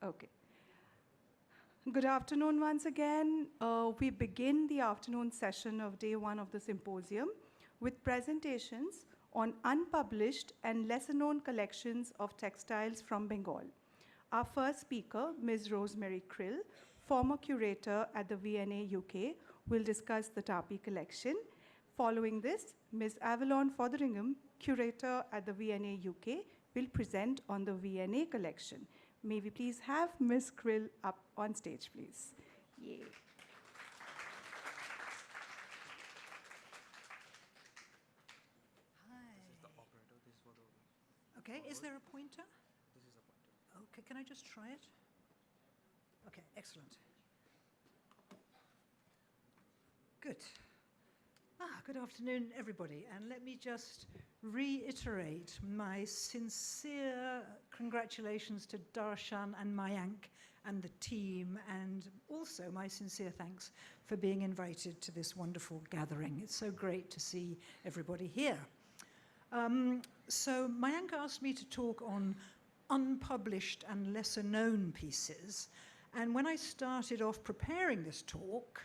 Okay. Good afternoon once again. We begin the afternoon session of day one of the symposium with presentations on unpublished and lesser-known collections of textiles from Bengal. Our first speaker, Ms. Rosemary Crill, former curator at the V&A UK, will discuss the Tapi collection. Following this, Ms. Avalon Fotheringham, curator at the V&A UK, will present on the V&A collection. May we please have Ms. Crill up on stage, please. Yay. Hi. This is the operator. This is for the... Okay, is there a pointer? This is a pointer. Okay, can I just try it? Okay, excellent. Good. Good afternoon, everybody. And let me just reiterate my sincere congratulations to Darshan and Mayank and the team, and also my sincere thanks for being invited to this wonderful gathering. It's so great to see everybody here. So Mayank asked me to talk on unpublished and lesser-known pieces. And when I started off preparing this talk,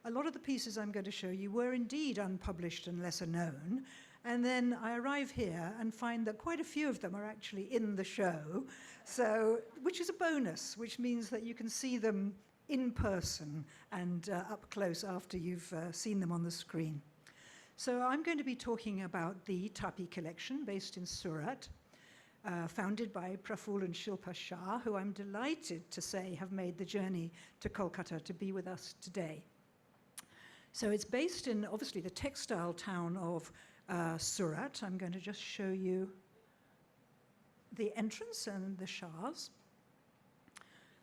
a lot of the pieces I'm going to show you were indeed unpublished and lesser known. And then I arrive here and find that quite a few of them are actually in the show, which is a bonus, which means that you can see them in person and up close after you've seen them on the screen. So I'm going to be talking about the Tapi collection based in Surat, founded by Praful and Shilpa Shah, who I'm delighted to say have made the journey to Kolkata to be with us today. So it's based in, obviously, the textile town of Surat. I'm going to just show you the entrance and the Shahs.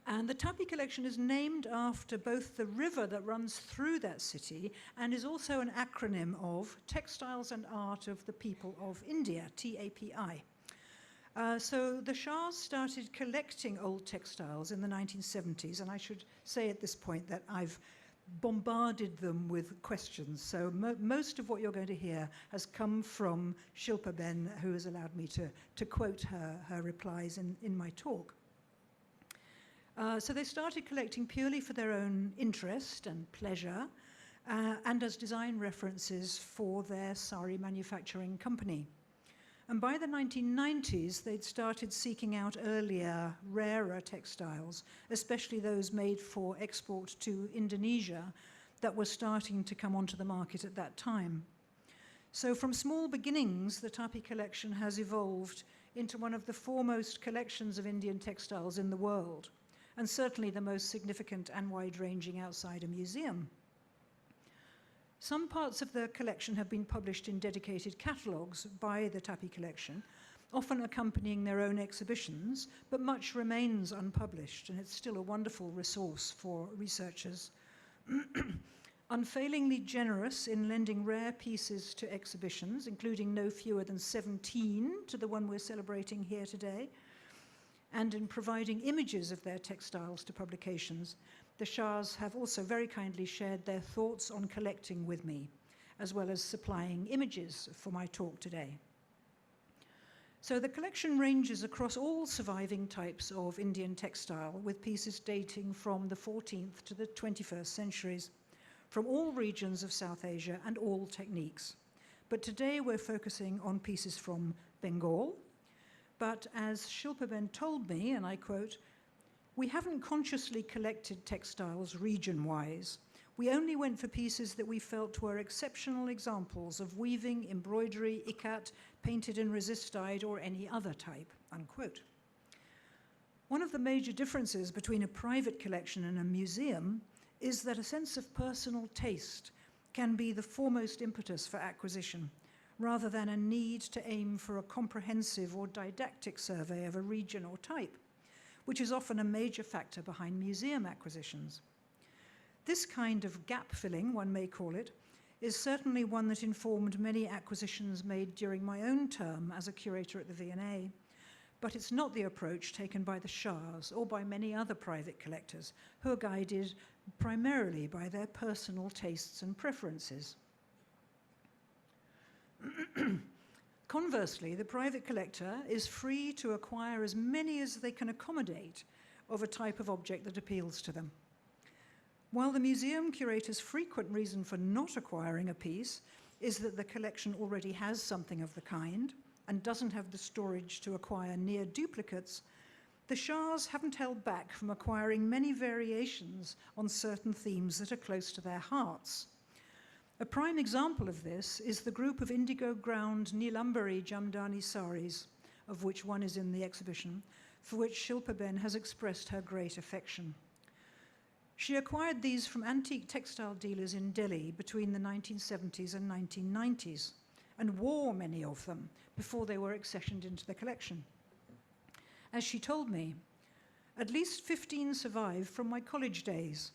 And the Tapi collection is named after both the river that runs through that city and is also an acronym of Textiles and Art of the People of India, TAPI. So the Shahs started collecting old textiles in the 1970s, and I should say at this point that I've bombarded them with questions. So most of what you're going to hear has come from Shilpa Ben, who has allowed me to quote her replies in my talk. So they started collecting purely for their own interest and pleasure, and as design references for their sari manufacturing company. And by the 1990s, they'd started seeking out earlier, rarer textiles, especially those made for export to Indonesia that were starting to come onto the market at that time. So from small beginnings, the Tapi collection has evolved into one of the foremost collections of Indian textiles in the world, and certainly the most significant and wide-ranging outside a museum. Some parts of the collection have been published in dedicated catalogues by the Tapi collection, often accompanying their own exhibitions, but much remains unpublished, and it's still a wonderful resource for researchers. Unfailingly generous in lending rare pieces to exhibitions, including no fewer than 17 to the one we're celebrating here today, and in providing images of their textiles to publications, the Shahs have also very kindly shared their thoughts on collecting with me, as well as supplying images for my talk today. So the collection ranges across all surviving types of Indian textile, with pieces dating from the 14th to the 21st centuries, from all regions of South Asia and all techniques. But today we're focusing on pieces from Bengal. But as Shilpa Ben told me, and I quote, "We haven't consciously collected textiles region-wise. We only went for pieces that we felt were exceptional examples of weaving, embroidery, ikat, painted in resist-dyed, or any other type," unquote. One of the major differences between a private collection and a museum is that a sense of personal taste can be the foremost impetus for acquisition, rather than a need to aim for a comprehensive or didactic survey of a region or type, which is often a major factor behind museum acquisitions. This kind of gap-filling, one may call it, is certainly one that informed many acquisitions made during my own term as a curator at the V&A, but it's not the approach taken by the Shahs or by many other private collectors who are guided primarily by their personal tastes and preferences. Conversely, the private collector is free to acquire as many as they can accommodate, of a type of object that appeals to them. While the museum curator's frequent reason for not acquiring a piece is that the collection already has something of the kind and doesn't have the storage to acquire near duplicates, the Shahs haven't held back from acquiring many variations on certain themes that are close to their hearts. A prime example of this is the group of indigo-ground Neelambari Jamdani saris, of which one is in the exhibition, for which Shilpa Ben has expressed her great affection. She acquired these from antique textile dealers in Delhi between the 1970s and 1990s, and wore many of them before they were accessioned into the collection. As she told me, at least 15 survive from my college days.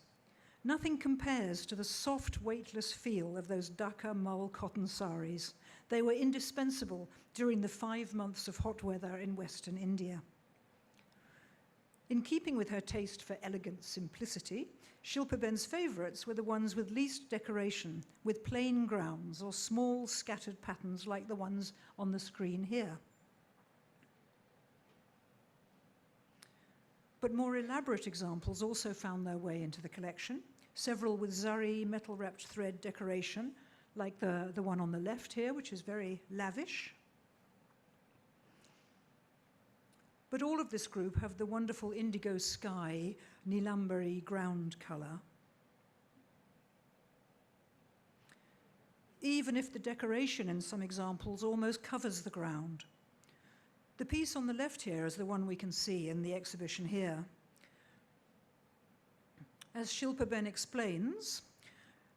Nothing compares to the soft, weightless feel of those Dhaka mull cotton saris. They were indispensable during the 5 months of hot weather in Western India. In keeping with her taste for elegant simplicity, Shilpa Ben's favourites were the ones with least decoration, with plain grounds or small scattered patterns like the ones on the screen here. But more elaborate examples also found their way into the collection, several with zari metal-wrapped thread decoration, like the one on the left here, which is very lavish. But all of this group have the wonderful indigo sky, Neelambari ground colour. Even if the decoration in some examples almost covers the ground. The piece on the left here is the one we can see in the exhibition here. As Shilpa Ben explains,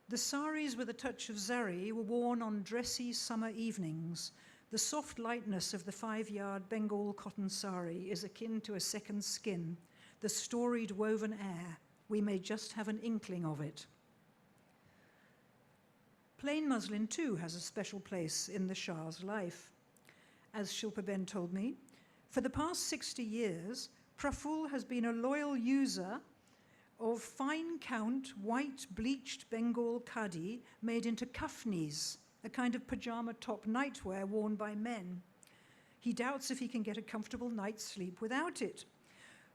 the saris with a touch of zari were worn on dressy summer evenings. The soft lightness of the 5-yard Bengal cotton sari is akin to a second skin, the storied woven air. We may just have an inkling of it. Plain muslin too has a special place in the Shah's life. As Shilpa Ben told me, for the past 60 years, Praful has been a loyal user of fine count, white bleached Bengal khadi made into kafnis, a kind of pajama top nightwear worn by men. He doubts if he can get a comfortable night's sleep without it.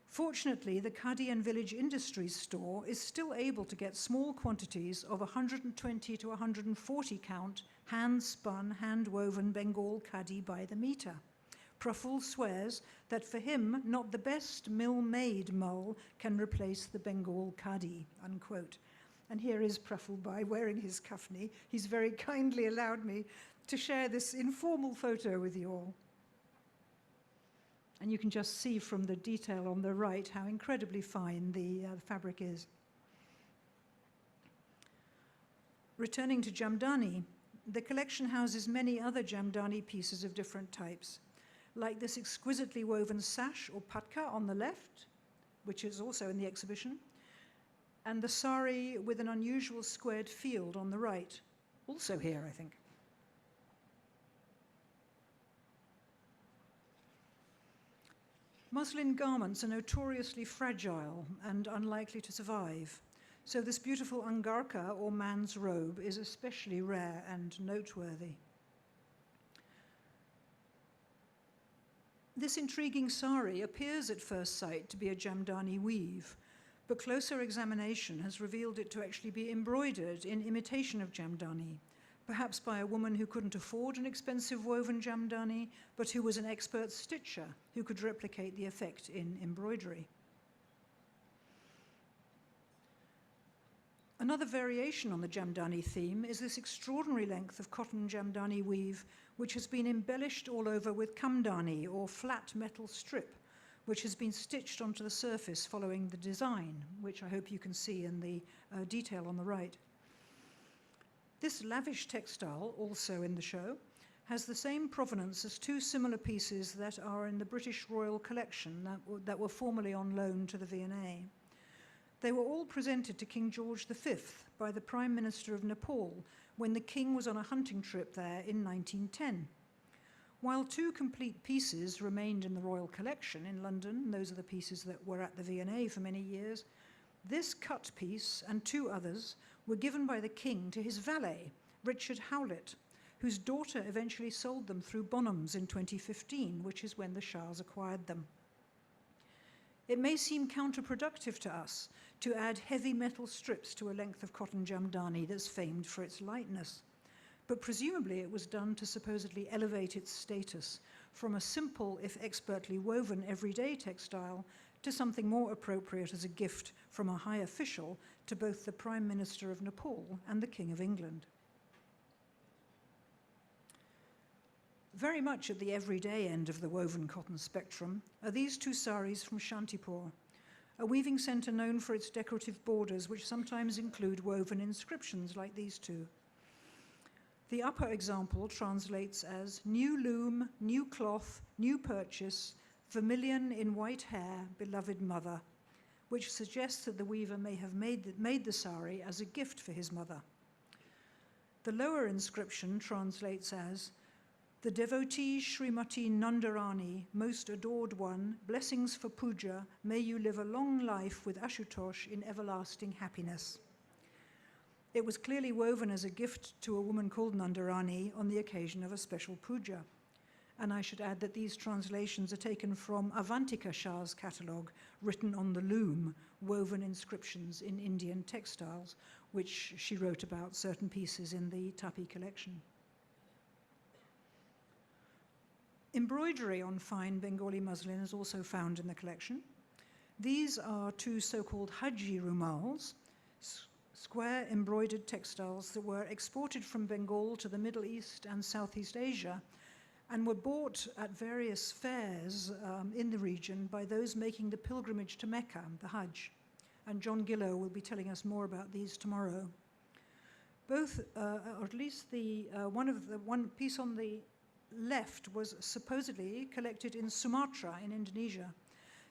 Fortunately, the Khadi and Village Industries store is still able to get small quantities of 120 to 140 count hand-spun, hand-woven Bengal khadi by the meter. Praful swears that for him, not the best mill-made mull can replace the Bengal khadi, unquote. And here is Praful Bai wearing his kafni. He's very kindly allowed me to share this informal photo with you all. And you can just see from the detail on the right how incredibly fine the fabric is. Returning to Jamdani, the collection houses many other Jamdani pieces of different types, like this exquisitely woven sash or patka on the left, which is also in the exhibition, and the sari with an unusual squared field on the right, also here, I think. Muslin garments are notoriously fragile and unlikely to survive, so this beautiful angarka, or man's robe, is especially rare and noteworthy. This intriguing sari appears at first sight to be a Jamdani weave, but closer examination has revealed it to actually be embroidered in imitation of Jamdani, perhaps by a woman who couldn't afford an expensive woven Jamdani, but who was an expert stitcher who could replicate the effect in embroidery. Another variation on the Jamdani theme is this extraordinary length of cotton Jamdani weave, which has been embellished all over with kamdani, or flat metal strip, which has been stitched onto the surface following the design, which I hope you can see in the detail on the right. This lavish textile, also in the show, has the same provenance as two similar pieces that are in the British Royal Collection that were formerly on loan to the V&A. They were all presented to King George V by the Prime Minister of Nepal when the King was on a hunting trip there in 1910. While two complete pieces remained in the Royal Collection in London, those are the pieces that were at the V&A for many years, this cut piece and two others were given by the King to his valet, Richard Howlett, whose daughter eventually sold them through Bonhams in 2015, which is when the Shahs acquired them. it may seem counterproductive to us to add heavy metal strips to a length of cotton jamdani that's famed for its lightness. But presumably it was done to supposedly elevate its status from a simple, if expertly woven, everyday textile to something more appropriate as a gift from a high official to both the Prime Minister of Nepal and the King of England. Very much at the everyday end of the woven cotton spectrum are these two saris from Shantipur, a weaving centre known for its decorative borders, which sometimes include woven inscriptions like these two. The upper example translates as "new loom, new cloth, new purchase, vermilion in white hair, beloved mother," which suggests that the weaver may have made the sari as a gift for his mother. The lower inscription translates as, "The devotee Srimati Nandarani, most adored one, blessings for puja, may you live a long life with Ashutosh in everlasting happiness." It was clearly woven as a gift to a woman called Nandarani on the occasion of a special puja. And I should add that these translations are taken from Avantika Shah's catalogue, written on the loom, woven inscriptions in Indian textiles, which she wrote about certain pieces in the Tapi collection. Embroidery on fine Bengali muslin is also found in the collection. These are two so-called Haji rumals, square embroidered textiles that were exported from Bengal to the Middle East and Southeast Asia and were bought at various fairs in the region by those making the pilgrimage to Mecca, the Hajj. And John Gillow will be telling us more about these tomorrow. Both, or at least the one piece on the left was supposedly collected in Sumatra in Indonesia,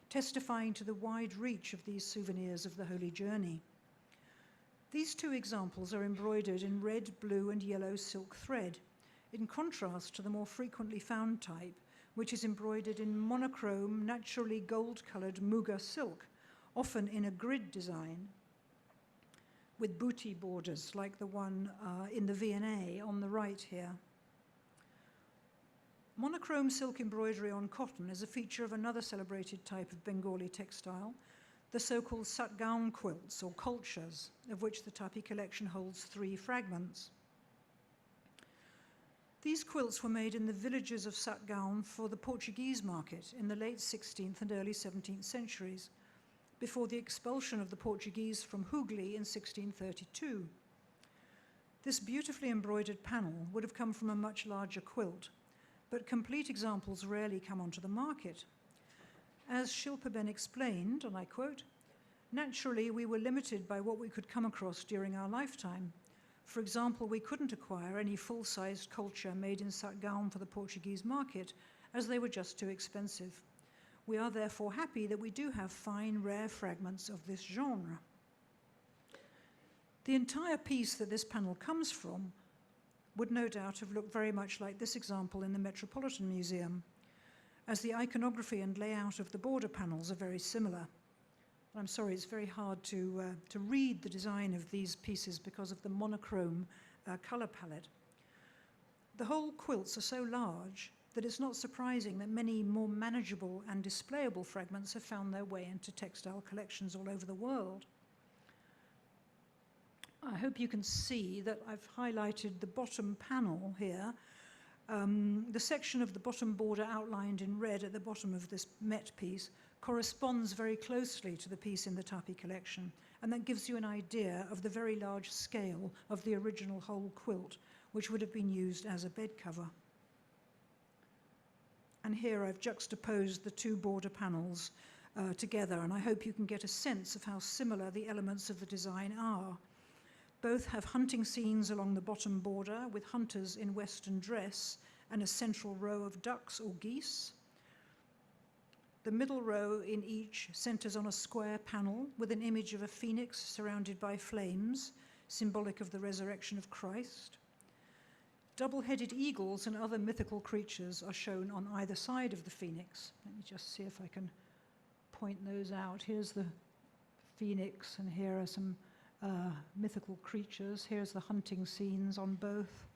testifying to the wide reach of these souvenirs of the Holy Journey. These two examples are embroidered in red, blue, and yellow silk thread, in contrast to the more frequently found type, which is embroidered in monochrome, naturally gold-colored Muga silk, often in a grid design, with booty borders like the one in the V&A on the right here. Monochrome silk embroidery on cotton is a feature of another celebrated type of Bengali textile, the so-called Satgaon quilts, or kulchas, of which the Tapi collection holds 3 fragments. These quilts were made in the villages of Satgaon for the Portuguese market in the late 16th and early 17th centuries, before the expulsion of the Portuguese from Hooghly in 1632. This beautifully embroidered panel would have come from a much larger quilt, but complete examples rarely come onto the market. As Shilpa Ben explained, and I quote, "Naturally, we were limited by what we could come across during our lifetime. For example, we couldn't acquire any full-sized culture made in Satgaon for the Portuguese market, as they were just too expensive. We are therefore happy that we do have fine, rare fragments of this genre." The entire piece that this panel comes from would no doubt have looked very much like this example in the Metropolitan Museum, as the iconography and layout of the border panels are very similar. I'm sorry, it's very hard to read the design of these pieces because of the monochrome color palette. The whole quilts are so large that it's not surprising that many more manageable and displayable fragments have found their way into textile collections all over the world. I hope you can see that I've highlighted the bottom panel here. The section of the bottom border outlined in red at the bottom of this Met piece corresponds very closely to the piece in the Tapi collection, and that gives you an idea of the very large scale of the original whole quilt, which would have been used as a bed cover. And here I've juxtaposed the two border panels together, and I hope you can get a sense of how similar the elements of the design are. Both have hunting scenes along the bottom border with hunters in Western dress and a central row of ducks or geese. The middle row in each centers on a square panel with an image of a phoenix surrounded by flames, symbolic of the resurrection of Christ. Double-headed eagles and other mythical creatures are shown on either side of the phoenix. Let me just see if I can point those out. Here's the phoenix, and here are some mythical creatures. Here's the hunting scenes on both.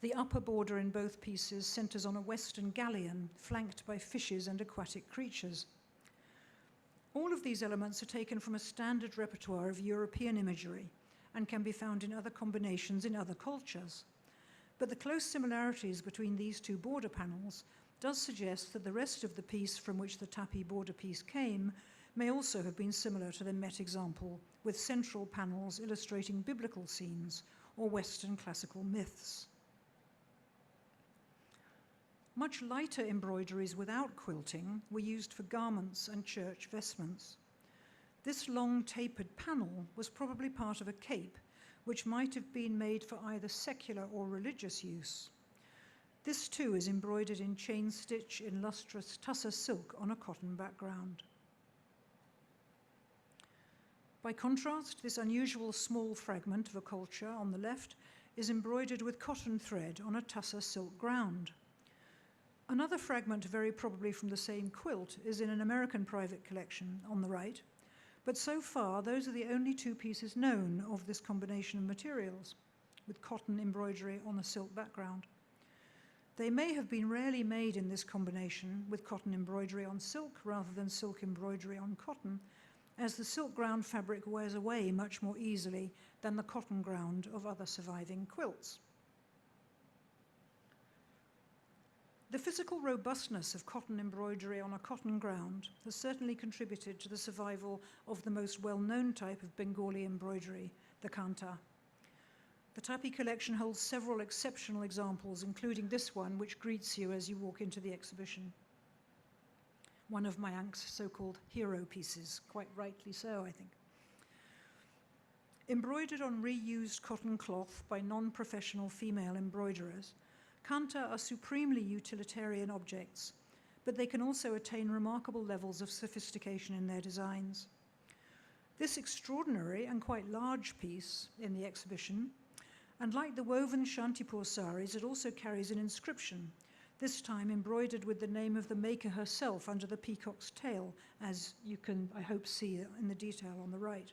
The upper border in both pieces centres on a western galleon flanked by fishes and aquatic creatures. All of these elements are taken from a standard repertoire of European imagery and can be found in other combinations in other cultures. But the close similarities between these two border panels does suggest that the rest of the piece from which the tapis border piece came may also have been similar to the Met example, with central panels illustrating biblical scenes or Western classical myths. Much lighter embroideries without quilting were used for garments and church vestments. This long tapered panel was probably part of a cape, which might have been made for either secular or religious use. This too is embroidered in chain stitch in lustrous tussar silk on a cotton background. By contrast, this unusual small fragment of a culture on the left is embroidered with cotton thread on a tussar silk ground. Another fragment, very probably from the same quilt, is in an American private collection on the right, but so far those are the only two pieces known of this combination of materials, with cotton embroidery on a silk background. They may have been rarely made in this combination with cotton embroidery on silk rather than silk embroidery on cotton, as the silk ground fabric wears away much more easily than the cotton ground of other surviving quilts. The physical robustness of cotton embroidery on a cotton ground has certainly contributed to the survival of the most well-known type of Bengali embroidery, the kanta. The tapis collection holds several exceptional examples, including this one, which greets you as you walk into the exhibition. One of Mayank's so-called hero pieces, quite rightly so, I think. Embroidered on reused cotton cloth by non-professional female embroiderers, kanta are supremely utilitarian objects, but they can also attain remarkable levels of sophistication in their designs. This extraordinary and quite large piece in the exhibition, and like the woven Shantipur saris, it also carries an inscription, this time embroidered with the name of the maker herself under the peacock's tail, as you can, I hope, see in the detail on the right.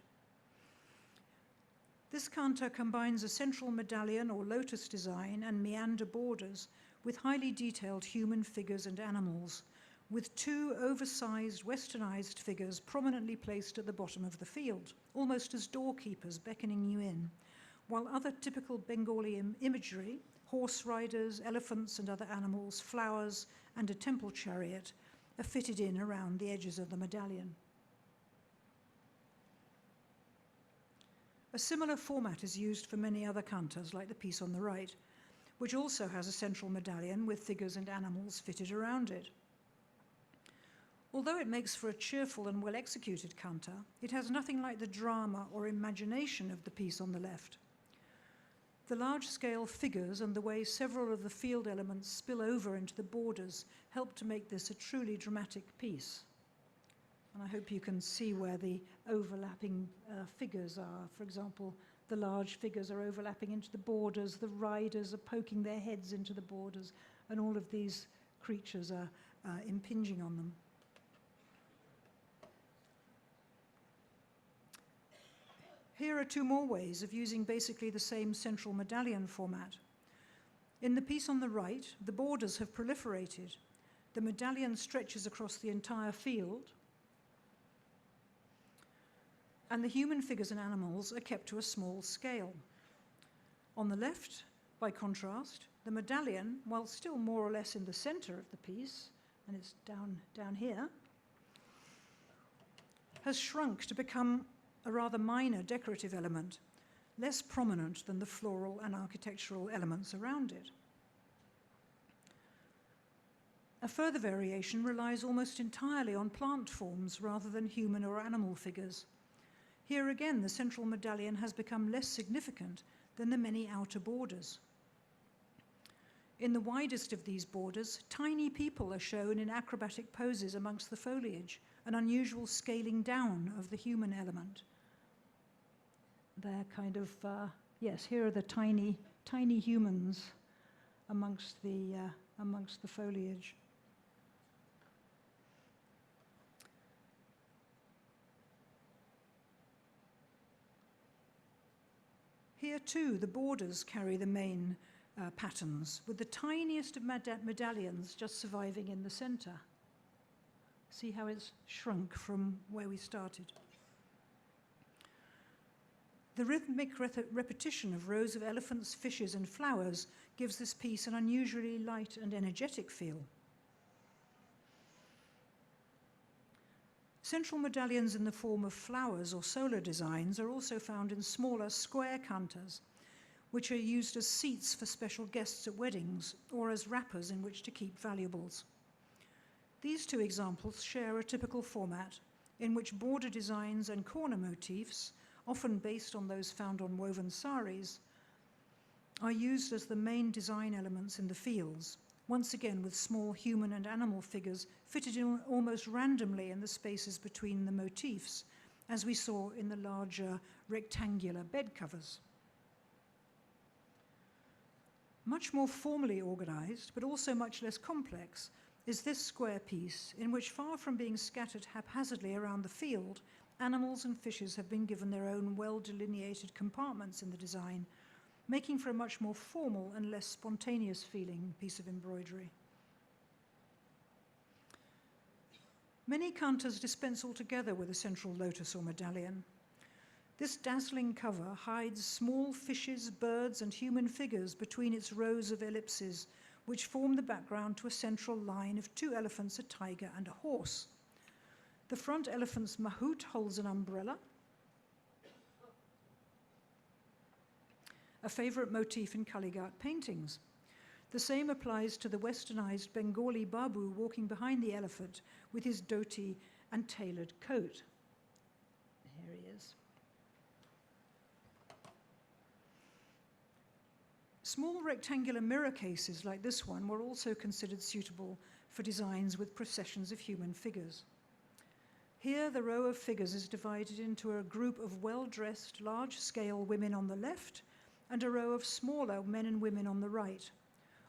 This kanta combines a central medallion or lotus design and meander borders with highly detailed human figures and animals, with two oversized, westernized figures prominently placed at the bottom of the field, almost as doorkeepers beckoning you in, while other typical Bengali imagery, horse riders, elephants and other animals, flowers, and a temple chariot are fitted in around the edges of the medallion. A similar format is used for many other kantas, like the piece on the right, which also has a central medallion with figures and animals fitted around it. Although it makes for a cheerful and well-executed kanta, it has nothing like the drama or imagination of the piece on the left. The large-scale figures and the way several of the field elements spill over into the borders help to make this a truly dramatic piece. And I hope you can see where the overlapping figures are. For example, the large figures are overlapping into the borders, the riders are poking their heads into the borders, and all of these creatures are impinging on them. Here are two more ways of using basically the same central medallion format. In the piece on the right, the borders have proliferated. The medallion stretches across the entire field, and the human figures and animals are kept to a small scale. On the left, by contrast, the medallion, while still more or less in the center of the piece, and it's down here, has shrunk to become a rather minor decorative element, less prominent than the floral and architectural elements around it. A further variation relies almost entirely on plant forms rather than human or animal figures. Here again, the central medallion has become less significant than the many outer borders. In the widest of these borders, tiny people are shown in acrobatic poses amongst the foliage, an unusual scaling down of the human element. They're kind of, yes, here are the tiny humans amongst the foliage. Here too, the borders carry the main patterns, with the tiniest of medallions just surviving in the center. See how it's shrunk from where we started. The rhythmic repetition of rows of elephants, fishes, and flowers gives this piece an unusually light and energetic feel. Central medallions in the form of flowers or solar designs are also found in smaller square cantas, which are used as seats for special guests at weddings or as wrappers in which to keep valuables. These two examples share a typical format in which border designs and corner motifs, often based on those found on woven saris, are used as the main design elements in the fields, once again with small human and animal figures fitted in almost randomly in the spaces between the motifs, as we saw in the larger rectangular bed covers. Much more formally organized, but also much less complex, is this square piece, in which, far from being scattered haphazardly around the field, animals and fishes have been given their own well-delineated compartments in the design, making for a much more formal and less spontaneous feeling piece of embroidery. Many cantas dispense altogether with a central lotus or medallion. This dazzling cover hides small fishes, birds, and human figures between its rows of ellipses, which form the background to a central line of two elephants, a tiger, and a horse. The front elephant's mahout holds an umbrella, a favorite motif in Kalighat paintings. The same applies to the westernized Bengali babu walking behind the elephant with his dhoti and tailored coat. Here he is. Small rectangular mirror cases like this one were also considered suitable for designs with processions of human figures. Here, the row of figures is divided into a group of well-dressed, large-scale women on the left and a row of smaller men and women on the right,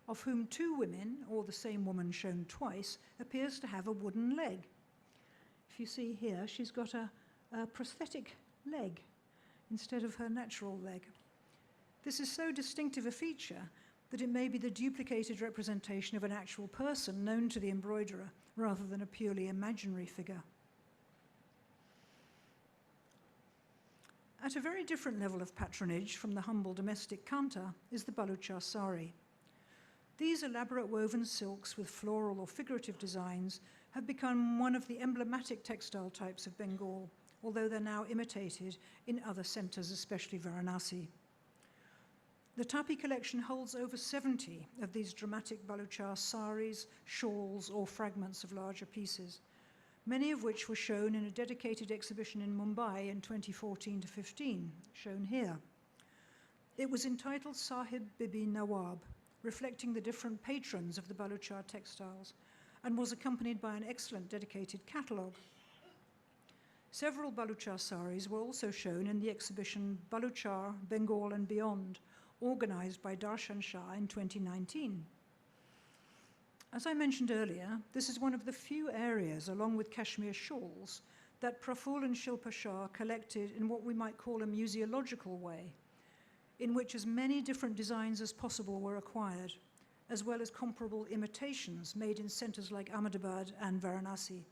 of whom two women, or the same woman shown twice, appears to have a wooden leg. If you see here, she's got a prosthetic leg instead of her natural leg. This is so distinctive a feature that it may be the duplicated representation of an actual person known to the embroiderer rather than a purely imaginary figure. At a very different level of patronage from the humble domestic kanta is the Baluchar sari. These elaborate woven silks with floral or figurative designs have become one of the emblematic textile types of Bengal, although they're now imitated in other centres, especially Varanasi. The Tapi collection holds over 70 of these dramatic Baluchar saris, shawls, or fragments of larger pieces, many of which were shown in a dedicated exhibition in Mumbai in 2014 to 15, shown here. It was entitled Sahib Bibi Nawab, reflecting the different patrons of the Baluchar textiles, and was accompanied by an excellent dedicated catalogue. Several Baluchar saris were also shown in the exhibition Baluchar, Bengal and Beyond, organized by Darshan Shah in 2019. As I mentioned earlier, this is one of the few areas, along with Kashmir shawls, that Praful and Shilpa Shah collected in what we might call a museological way, in which as many different designs as possible were acquired, as well as comparable imitations made in centres like Ahmedabad and Varanasi.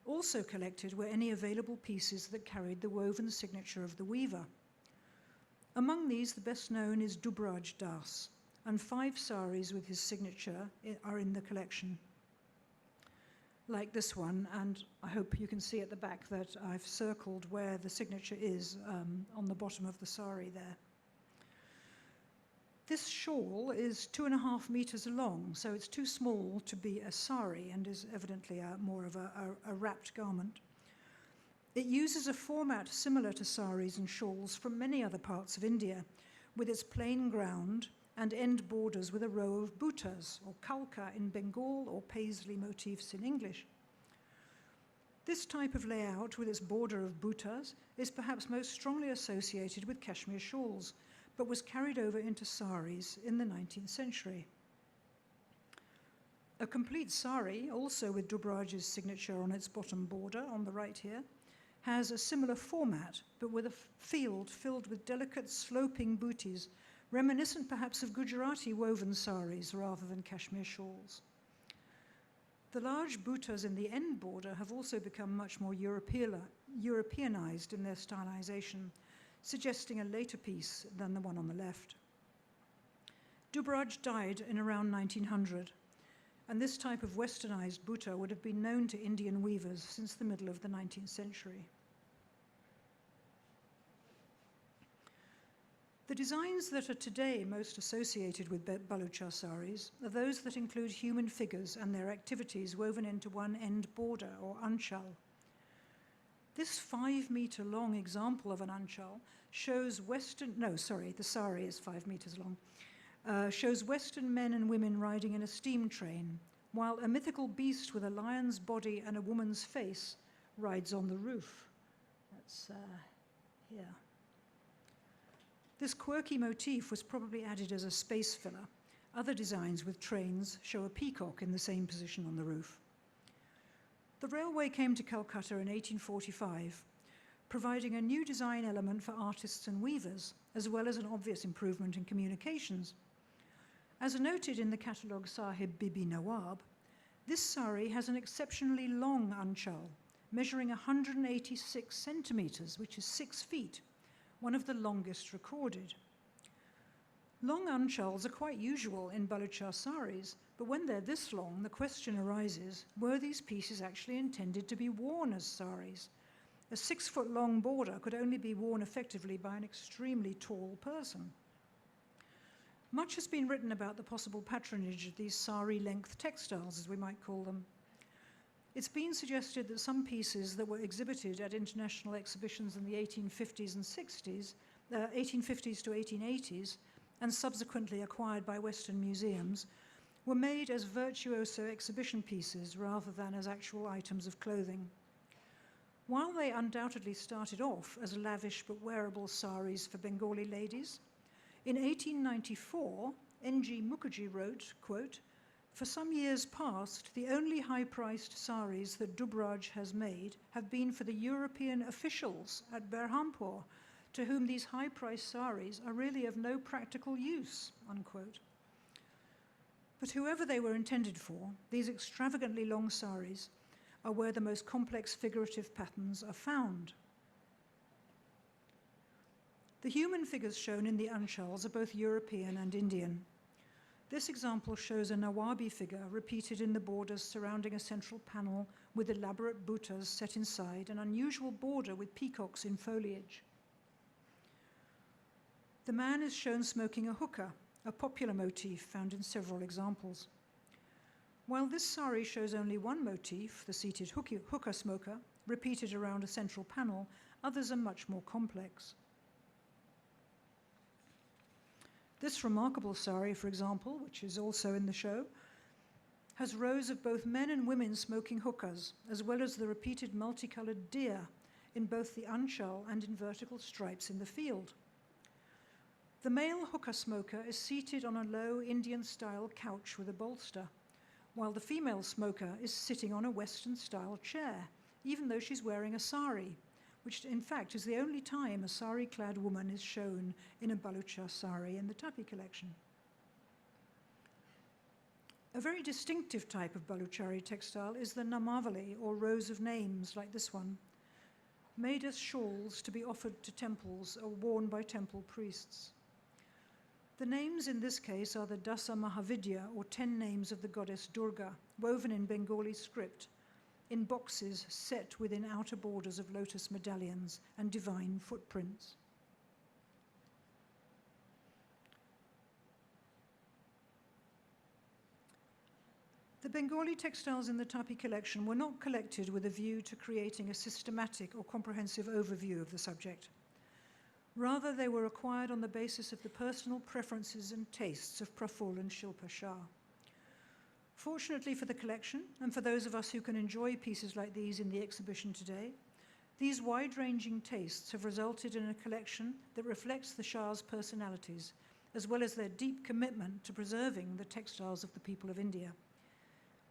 Also collected were any available pieces that carried the woven signature of the weaver. Among these, the best known is Dubraj Das, and 5 saris with his signature are in the collection. Like this one, and I hope you can see at the back that I've circled where the signature is on the bottom of the sari there. This shawl is 2.5 meters long, so it's too small to be a sari and is evidently more of a wrapped garment. It uses a format similar to saris and shawls from many other parts of India, with its plain ground and end borders with a row of buttas, or kalka in Bengal, or paisley motifs in English. This type of layout, with its border of buttas, is perhaps most strongly associated with Kashmir shawls, but was carried over into saris in the 19th century. A complete sari, also with Dubraj's signature on its bottom border, on the right here, has a similar format, but with a field filled with delicate sloping booties reminiscent perhaps of Gujarati woven saris rather than cashmere shawls. The large buttas in the end border have also become much more Europeanized in their stylization, suggesting a later piece than the one on the left. Dubraj died in around 1900, and this type of westernized butta would have been known to Indian weavers since the middle of the 19th century. The designs that are today most associated with Baluchar saris are those that include human figures and their activities woven into one end border, or anchal. This 5-meter-long example of an anchal shows the sari is 5 meters long, shows Western men and women riding in a steam train, while a mythical beast with a lion's body and a woman's face rides on the roof. That's here. This quirky motif was probably added as a space filler. Other designs with trains show a peacock in the same position on the roof. The railway came to Calcutta in 1845, providing a new design element for artists and weavers, as well as an obvious improvement in communications. As noted in the catalogue Sahib Bibi Nawab, this sari has an exceptionally long anchal, measuring 186 centimeters, which is 6 feet, one of the longest recorded. Long anchals are quite usual in Baluchar saris, but when they're this long, the question arises, were these pieces actually intended to be worn as saris? A 6-foot-long border could only be worn effectively by an extremely tall person. Much has been written about the possible patronage of these sari-length textiles, as we might call them. It's been suggested that some pieces that were exhibited at international exhibitions in the 1850s and 60s, 1850s to 1880s, and subsequently acquired by Western museums, were made as virtuoso exhibition pieces rather than as actual items of clothing. While they undoubtedly started off as lavish but wearable saris for Bengali ladies, in 1894, N.G. Mukherjee wrote, quote, "For some years past, the only high-priced saris that Dubraj has made have been for the European officials at Berhampur, to whom these high-priced saris are really of no practical use," unquote. But whoever they were intended for, these extravagantly long saris are where the most complex figurative patterns are found. The human figures shown in the anchals are both European and Indian. This example shows a Nawabi figure repeated in the borders surrounding a central panel with elaborate buttas set inside an unusual border with peacocks in foliage. The man is shown smoking a hookah, a popular motif found in several examples. While this sari shows only one motif, the seated hookah smoker, repeated around a central panel, others are much more complex. This remarkable sari, for example, which is also in the show, has rows of both men and women smoking hookahs, as well as the repeated multicolored deer in both the anchal and in vertical stripes in the field. The male hookah smoker is seated on a low Indian-style couch with a bolster, while the female smoker is sitting on a Western-style chair, even though she's wearing a sari, which in fact is the only time a sari-clad woman is shown in a Baluchar sari in the Tapi collection. A very distinctive type of Baluchari textile is the namavali, or rows of names like this one, made as shawls to be offered to temples or worn by temple priests. The names in this case are the Dasa Mahavidya, or 10 names of the goddess Durga, woven in Bengali script, in boxes set within outer borders of lotus medallions and divine footprints. The Bengali textiles in the Tapi collection were not collected with a view to creating a systematic or comprehensive overview of the subject. Rather, they were acquired on the basis of the personal preferences and tastes of Praful and Shilpa Shah. Fortunately for the collection, and for those of us who can enjoy pieces like these in the exhibition today, these wide-ranging tastes have resulted in a collection that reflects the Shah's personalities, as well as their deep commitment to preserving the textiles of the people of India.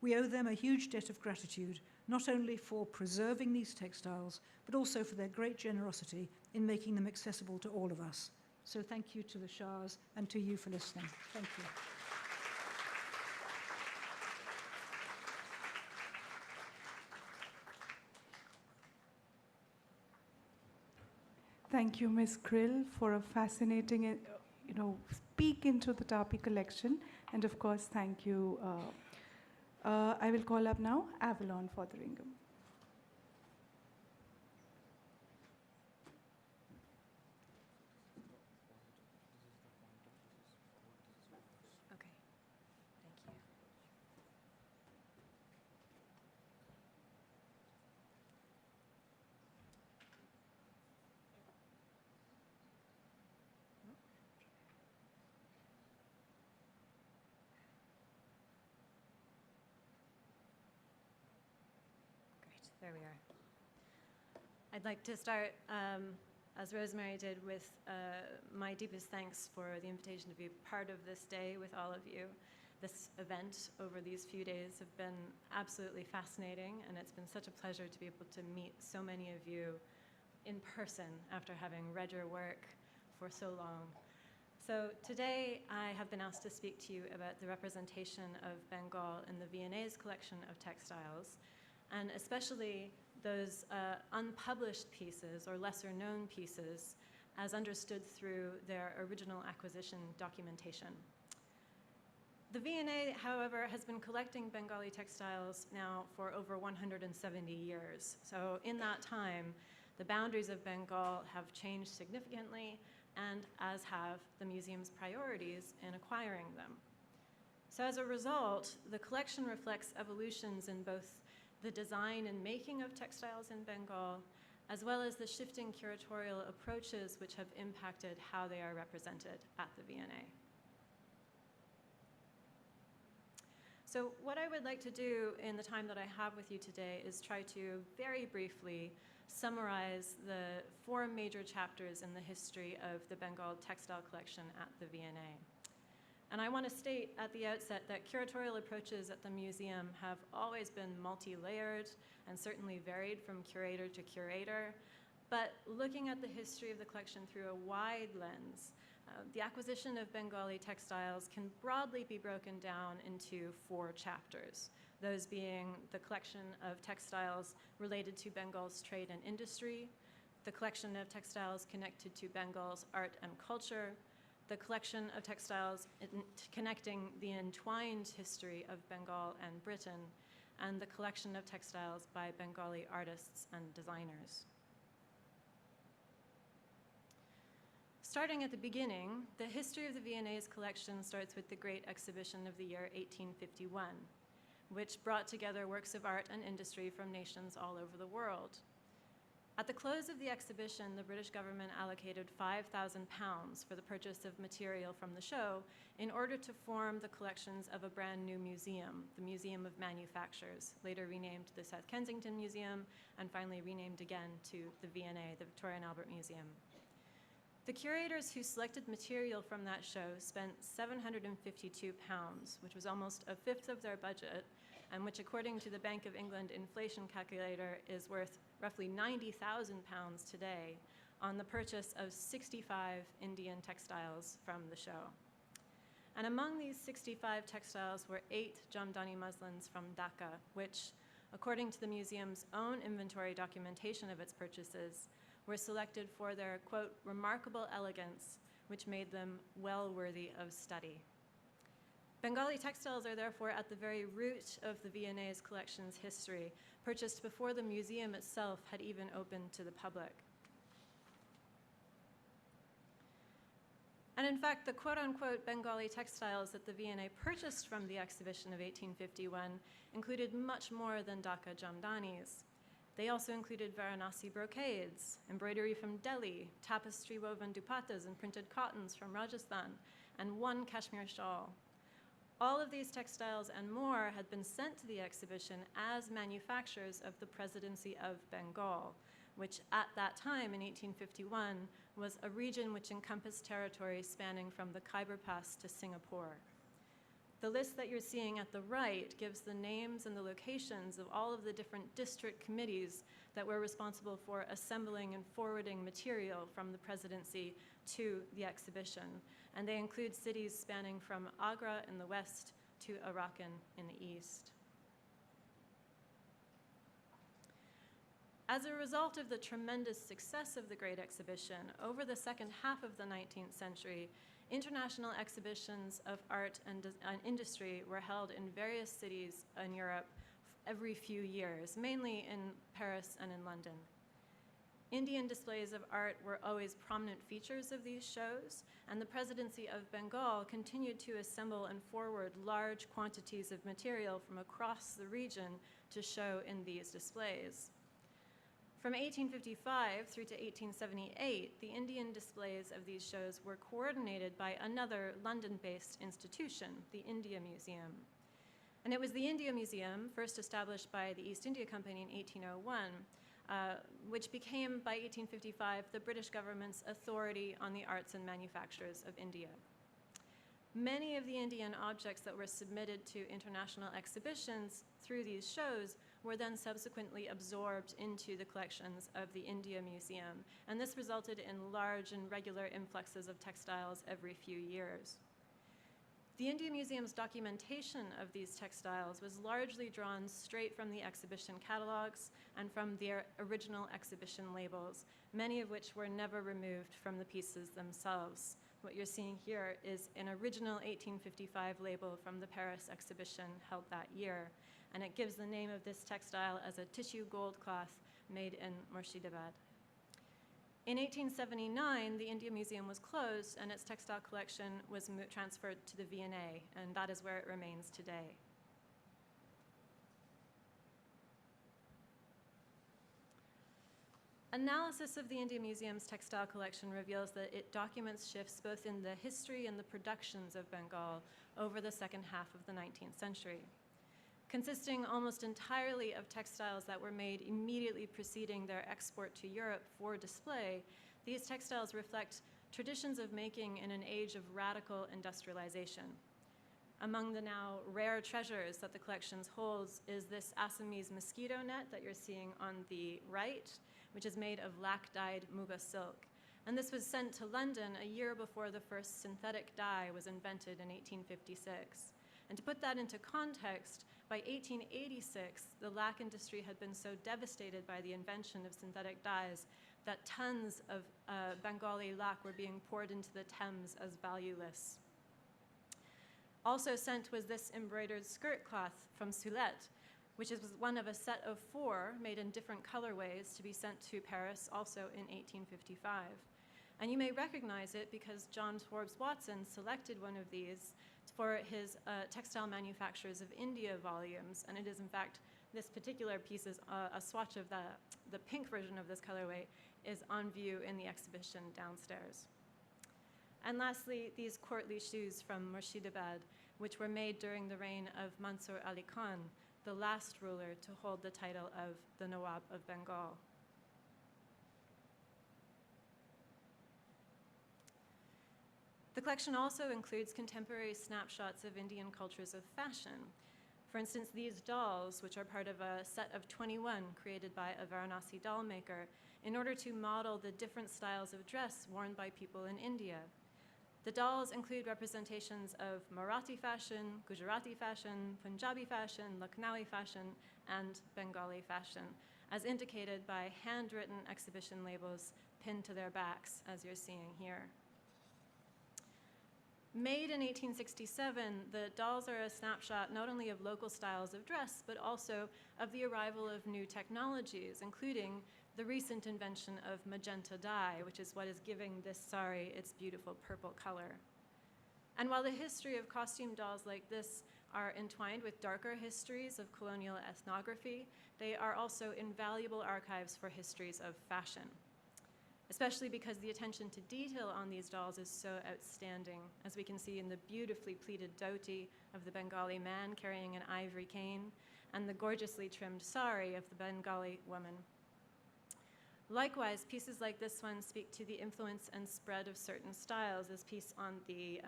We owe them a huge debt of gratitude, not only for preserving these textiles, but also for their great generosity in making them accessible to all of us. So thank you to the Shahs and to you for listening. Thank you. Thank you, Ms. Crill, for a fascinating, speak into the Tapi collection. And of course, thank you. I will call up now Avalon Fotheringham. Okay, thank you. Great, there we are. I'd like to start, as Rosemary did, with my deepest thanks for the invitation to be part of this day with all of you. This event over these few days have been absolutely fascinating, and it's been such a pleasure to be able to meet so many of you in person after having read your work for so long. So today I have been asked to speak to you about the representation of Bengal in the V&A's collection of textiles, and especially those unpublished pieces or lesser known pieces as understood through their original acquisition documentation. The V&A, however, has been collecting Bengali textiles now for over 170 years. So in that time, the boundaries of Bengal have changed significantly, and as have the museum's priorities in acquiring them. So as a result, the collection reflects evolutions in both the design and making of textiles in Bengal, as well as the shifting curatorial approaches which have impacted how they are represented at the V&A. So what I would like to do in the time that I have with you today is try to very briefly summarize the 4 major chapters in the history of the Bengal textile collection at the V&A. And I want to state at the outset that curatorial approaches at the museum have always been multi-layered and certainly varied from curator to curator. But looking at the history of the collection through a wide lens, the acquisition of Bengali textiles can broadly be broken down into 4 chapters, those being the collection of textiles related to Bengal's trade and industry, the collection of textiles connected to Bengal's art and culture, the collection of textiles connecting the entwined history of Bengal and Britain, and the collection of textiles by Bengali artists and designers. Starting at the beginning, the history of the V&A's collection starts with the Great Exhibition of the year 1851, which brought together works of art and industry from nations all over the world. At the close of the exhibition, the British government allocated £5,000 for the purchase of material from the show in order to form the collections of a brand new museum, the Museum of Manufactures, later renamed the South Kensington Museum, and finally renamed again to the V&A, the Victoria and Albert Museum. The curators who selected material from that show spent £752, which was almost a fifth of their budget, and which, according to the Bank of England inflation calculator, is worth roughly £90,000 today, on the purchase of 65 Indian textiles from the show. And among these 65 textiles were 8 Jamdani muslins from Dhaka, which, according to the museum's own inventory documentation of its purchases, were selected for their, quote, remarkable elegance, which made them well worthy of study. Bengali textiles are therefore at the very root of the V&A's collection's history, purchased before the museum itself had even opened to the public. And in fact, the quote-unquote Bengali textiles that the V&A purchased from the exhibition of 1851 included much more than Dhaka Jamdanis. They also included Varanasi brocades, embroidery from Delhi, tapestry-woven dupattas and printed cottons from Rajasthan, and one Kashmir shawl. All of these textiles and more had been sent to the exhibition as manufactures of the Presidency of Bengal, which at that time in 1851 was a region which encompassed territory spanning from the Khyber Pass to Singapore. The list that you're seeing at the right gives the names and the locations of all of the different district committees that were responsible for assembling and forwarding material from the presidency to the exhibition. And they include cities spanning from Agra in the west to Arakan in the east. As a result of the tremendous success of the Great Exhibition, over the second half of the 19th century, international exhibitions of art and industry were held in various cities in Europe every few years, mainly in Paris and in London. Indian displays of art were always prominent features of these shows, and the Presidency of Bengal continued to assemble and forward large quantities of material from across the region to show in these displays. From 1855 through to 1878, the Indian displays of these shows were coordinated by another London-based institution, the India Museum. And it was the India Museum, first established by the East India Company in 1801, which became, by 1855, the British government's authority on the arts and manufactures of India. Many of the Indian objects that were submitted to international exhibitions through these shows were then subsequently absorbed into the collections of the India Museum, and this resulted in large and regular influxes of textiles every few years. The India Museum's documentation of these textiles was largely drawn straight from the exhibition catalogs and from their original exhibition labels, many of which were never removed from the pieces themselves. What you're seeing here is an original 1855 label from the Paris exhibition held that year, and it gives the name of this textile as a tissue gold cloth made in Murshidabad. In 1879, the India Museum was closed and its textile collection was transferred to the V&A, and that is where it remains today. Analysis of the India Museum's textile collection reveals that it documents shifts both in the history and the productions of Bengal over the second half of the 19th century. Consisting almost entirely of textiles that were made immediately preceding their export to Europe for display, these textiles reflect traditions of making in an age of radical industrialization. Among the now rare treasures that the collections holds is this Assamese mosquito net that you're seeing on the right, which is made of lac-dyed muga silk. And this was sent to London a year before the first synthetic dye was invented in 1856. And to put that into context, by 1886, the lac industry had been so devastated by the invention of synthetic dyes that tons of Bengali lac were being poured into the Thames as valueless. Also sent was this embroidered skirt cloth from Sylhet, which was one of a set of 4 made in different colorways to be sent to Paris also in 1855. And you may recognize it because John Forbes Watson selected one of these for his Textile Manufacturers of India volumes, and it is in fact, this particular piece is a swatch of the pink version of this colorway is on view in the exhibition downstairs. And lastly, these courtly shoes from Murshidabad, which were made during the reign of Mansur Ali Khan, the last ruler to hold the title of the Nawab of Bengal. The collection also includes contemporary snapshots of Indian cultures of fashion. For instance, these dolls, which are part of a set of 21 created by a Varanasi doll maker, in order to model the different styles of dress worn by people in India. The dolls include representations of Marathi fashion, Gujarati fashion, Punjabi fashion, Lucknowi fashion, and Bengali fashion, as indicated by handwritten exhibition labels pinned to their backs, as you're seeing here. Made in 1867, the dolls are a snapshot not only of local styles of dress, but also of the arrival of new technologies, including the recent invention of magenta dye, which is what is giving this sari its beautiful purple color. And while the history of costume dolls like this are entwined with darker histories of colonial ethnography, they are also invaluable archives for histories of fashion, especially because the attention to detail on these dolls is so outstanding, as we can see in the beautifully pleated dhoti of the Bengali man carrying an ivory cane, and the gorgeously trimmed sari of the Bengali woman. Likewise, pieces like this one speak to the influence and spread of certain styles. This piece on the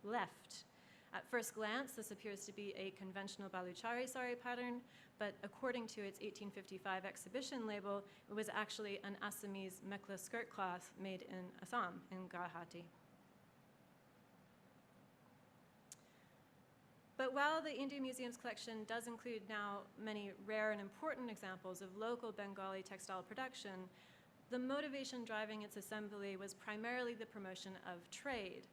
left At first glance, this appears to be a conventional Baluchari sari pattern, but according to its 1855 exhibition label, it was actually an Assamese mekla skirt cloth made in Assam, in Guwahati. But while the India Museum's collection does include now many rare and important examples of local Bengali textile production, the motivation driving its assembly was primarily the promotion of trade.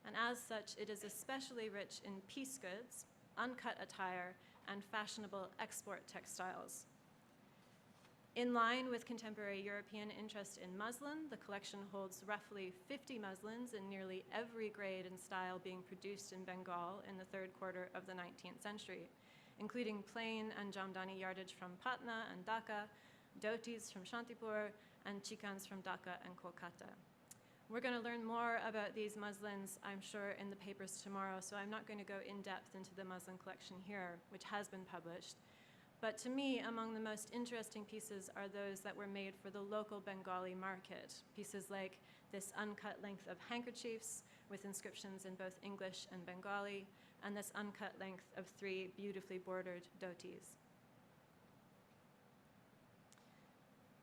And as such, it is especially rich in piece goods, uncut attire, and fashionable export textiles. In line with contemporary European interest in muslin, the collection holds roughly 50 muslins in nearly every grade and style being produced in Bengal in the third quarter of the 19th century, including plain and jamdani yardage from Patna and Dhaka, dhotis from Shantipur, and chikans from Dhaka and Kolkata. We're going to learn more about these muslins, I'm sure, in the papers tomorrow, so I'm not going to go in depth into the muslin collection here, which has been published. But to me, among the most interesting pieces are those that were made for the local Bengali market. Pieces like this uncut length of handkerchiefs with inscriptions in both English and Bengali, and this uncut length of 3 beautifully bordered dhotis.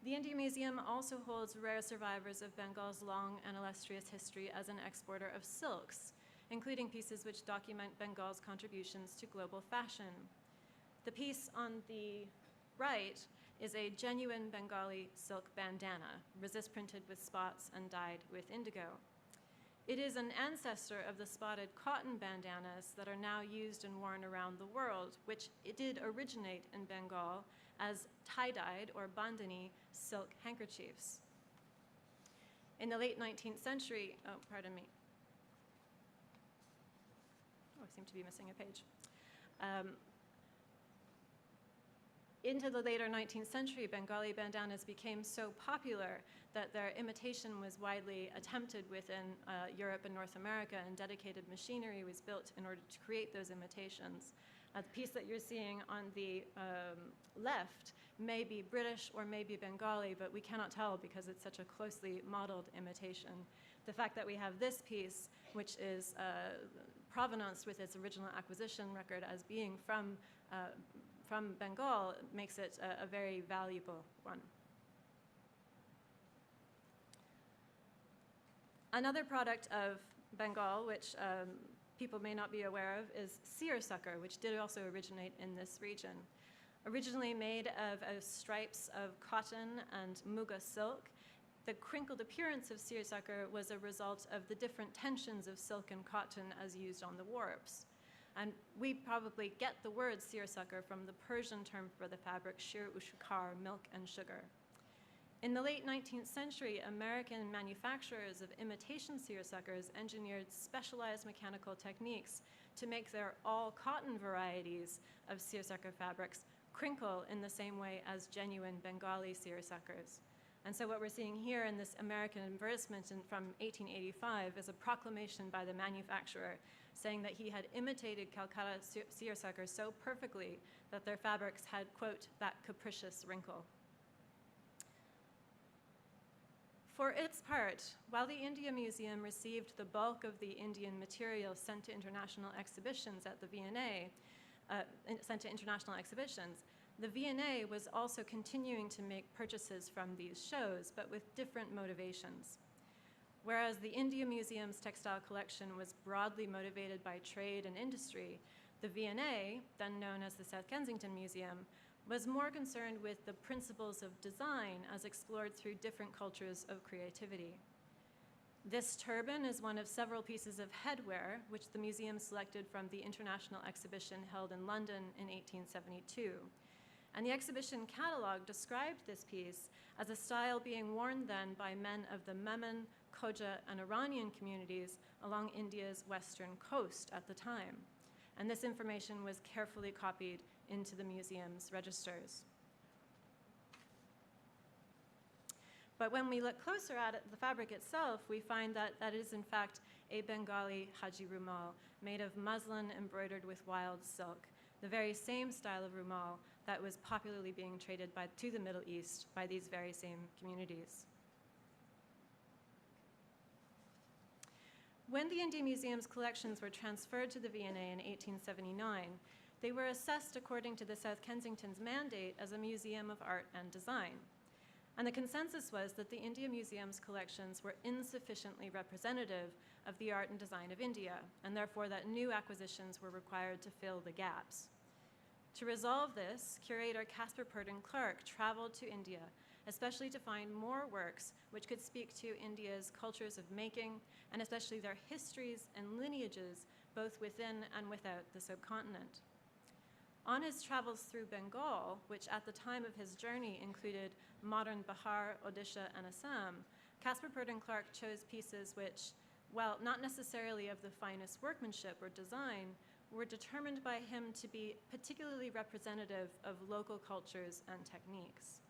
The India Museum also holds rare survivors of Bengal's long and illustrious history as an exporter of silks, including pieces which document Bengal's contributions to global fashion. The piece on the right is a genuine Bengali silk bandana, resist printed with spots and dyed with indigo. It is an ancestor of the spotted cotton bandanas that are now used and worn around the world, which it did originate in Bengal as tie-dyed or bandani silk handkerchiefs. In the late 19th century, oh, pardon me. Oh, I seem to be missing a page. Into the later 19th century, Bengali bandanas became so popular that their imitation was widely attempted within Europe and North America, and dedicated machinery was built in order to create those imitations. The piece that you're seeing on the left may be British or may be Bengali, but we cannot tell because it's such a closely modeled imitation. The fact that we have this piece, which is provenanced with its original acquisition record as being from Bengal, makes it a very valuable one. Another product of Bengal, which people may not be aware of, is seersucker, which did also originate in this region. Originally made of stripes of cotton and muga silk, the crinkled appearance of seersucker was a result of the different tensions of silk and cotton as used on the warps. And we probably get the word seersucker from the Persian term for the fabric, shir-u-shukar, milk and sugar. In the late 19th century, American manufacturers of imitation seersuckers engineered specialized mechanical techniques to make their all-cotton varieties of seersucker fabrics crinkle in the same way as genuine Bengali seersuckers. And so what we're seeing here in this American advertisement from 1885 is a proclamation by the manufacturer saying that he had imitated Calcutta seersucker so perfectly that their fabrics had, quote, that capricious wrinkle. For its part, while the India Museum received the bulk of the Indian material sent to international exhibitions at the V&A, the V&A was also continuing to make purchases from these shows, but with different motivations. Whereas the India Museum's textile collection was broadly motivated by trade and industry, the V&A, then known as the South Kensington Museum, was more concerned with the principles of design as explored through different cultures of creativity. This turban is one of several pieces of headwear which the museum selected from the international exhibition held in London in 1872. And the exhibition catalog described this piece as a style being worn then by men of the Memon, Khoja, and Iranian communities along India's western coast at the time. And this information was carefully copied into the museum's registers. But when we look closer at it, the fabric itself, we find that that is in fact a Bengali Haji rumal made of muslin embroidered with wild silk, the very same style of rumal that was popularly being traded to the Middle East by these very same communities. When the India Museum's collections were transferred to the V&A in 1879, they were assessed according to the South Kensington's mandate as a museum of art and design. And the consensus was that the India Museum's collections were insufficiently representative of the art and design of India, and therefore that new acquisitions were required to fill the gaps. To resolve this, curator Caspar Purdon Clark traveled to India, especially to find more works which could speak to India's cultures of making, and especially their histories and lineages, both within and without the subcontinent. On his travels through Bengal, which at the time of his journey included modern Bihar, Odisha, and Assam, Caspar Purdon Clark chose pieces which, while not necessarily of the finest workmanship or design, were determined by him to be particularly representative of local cultures and techniques.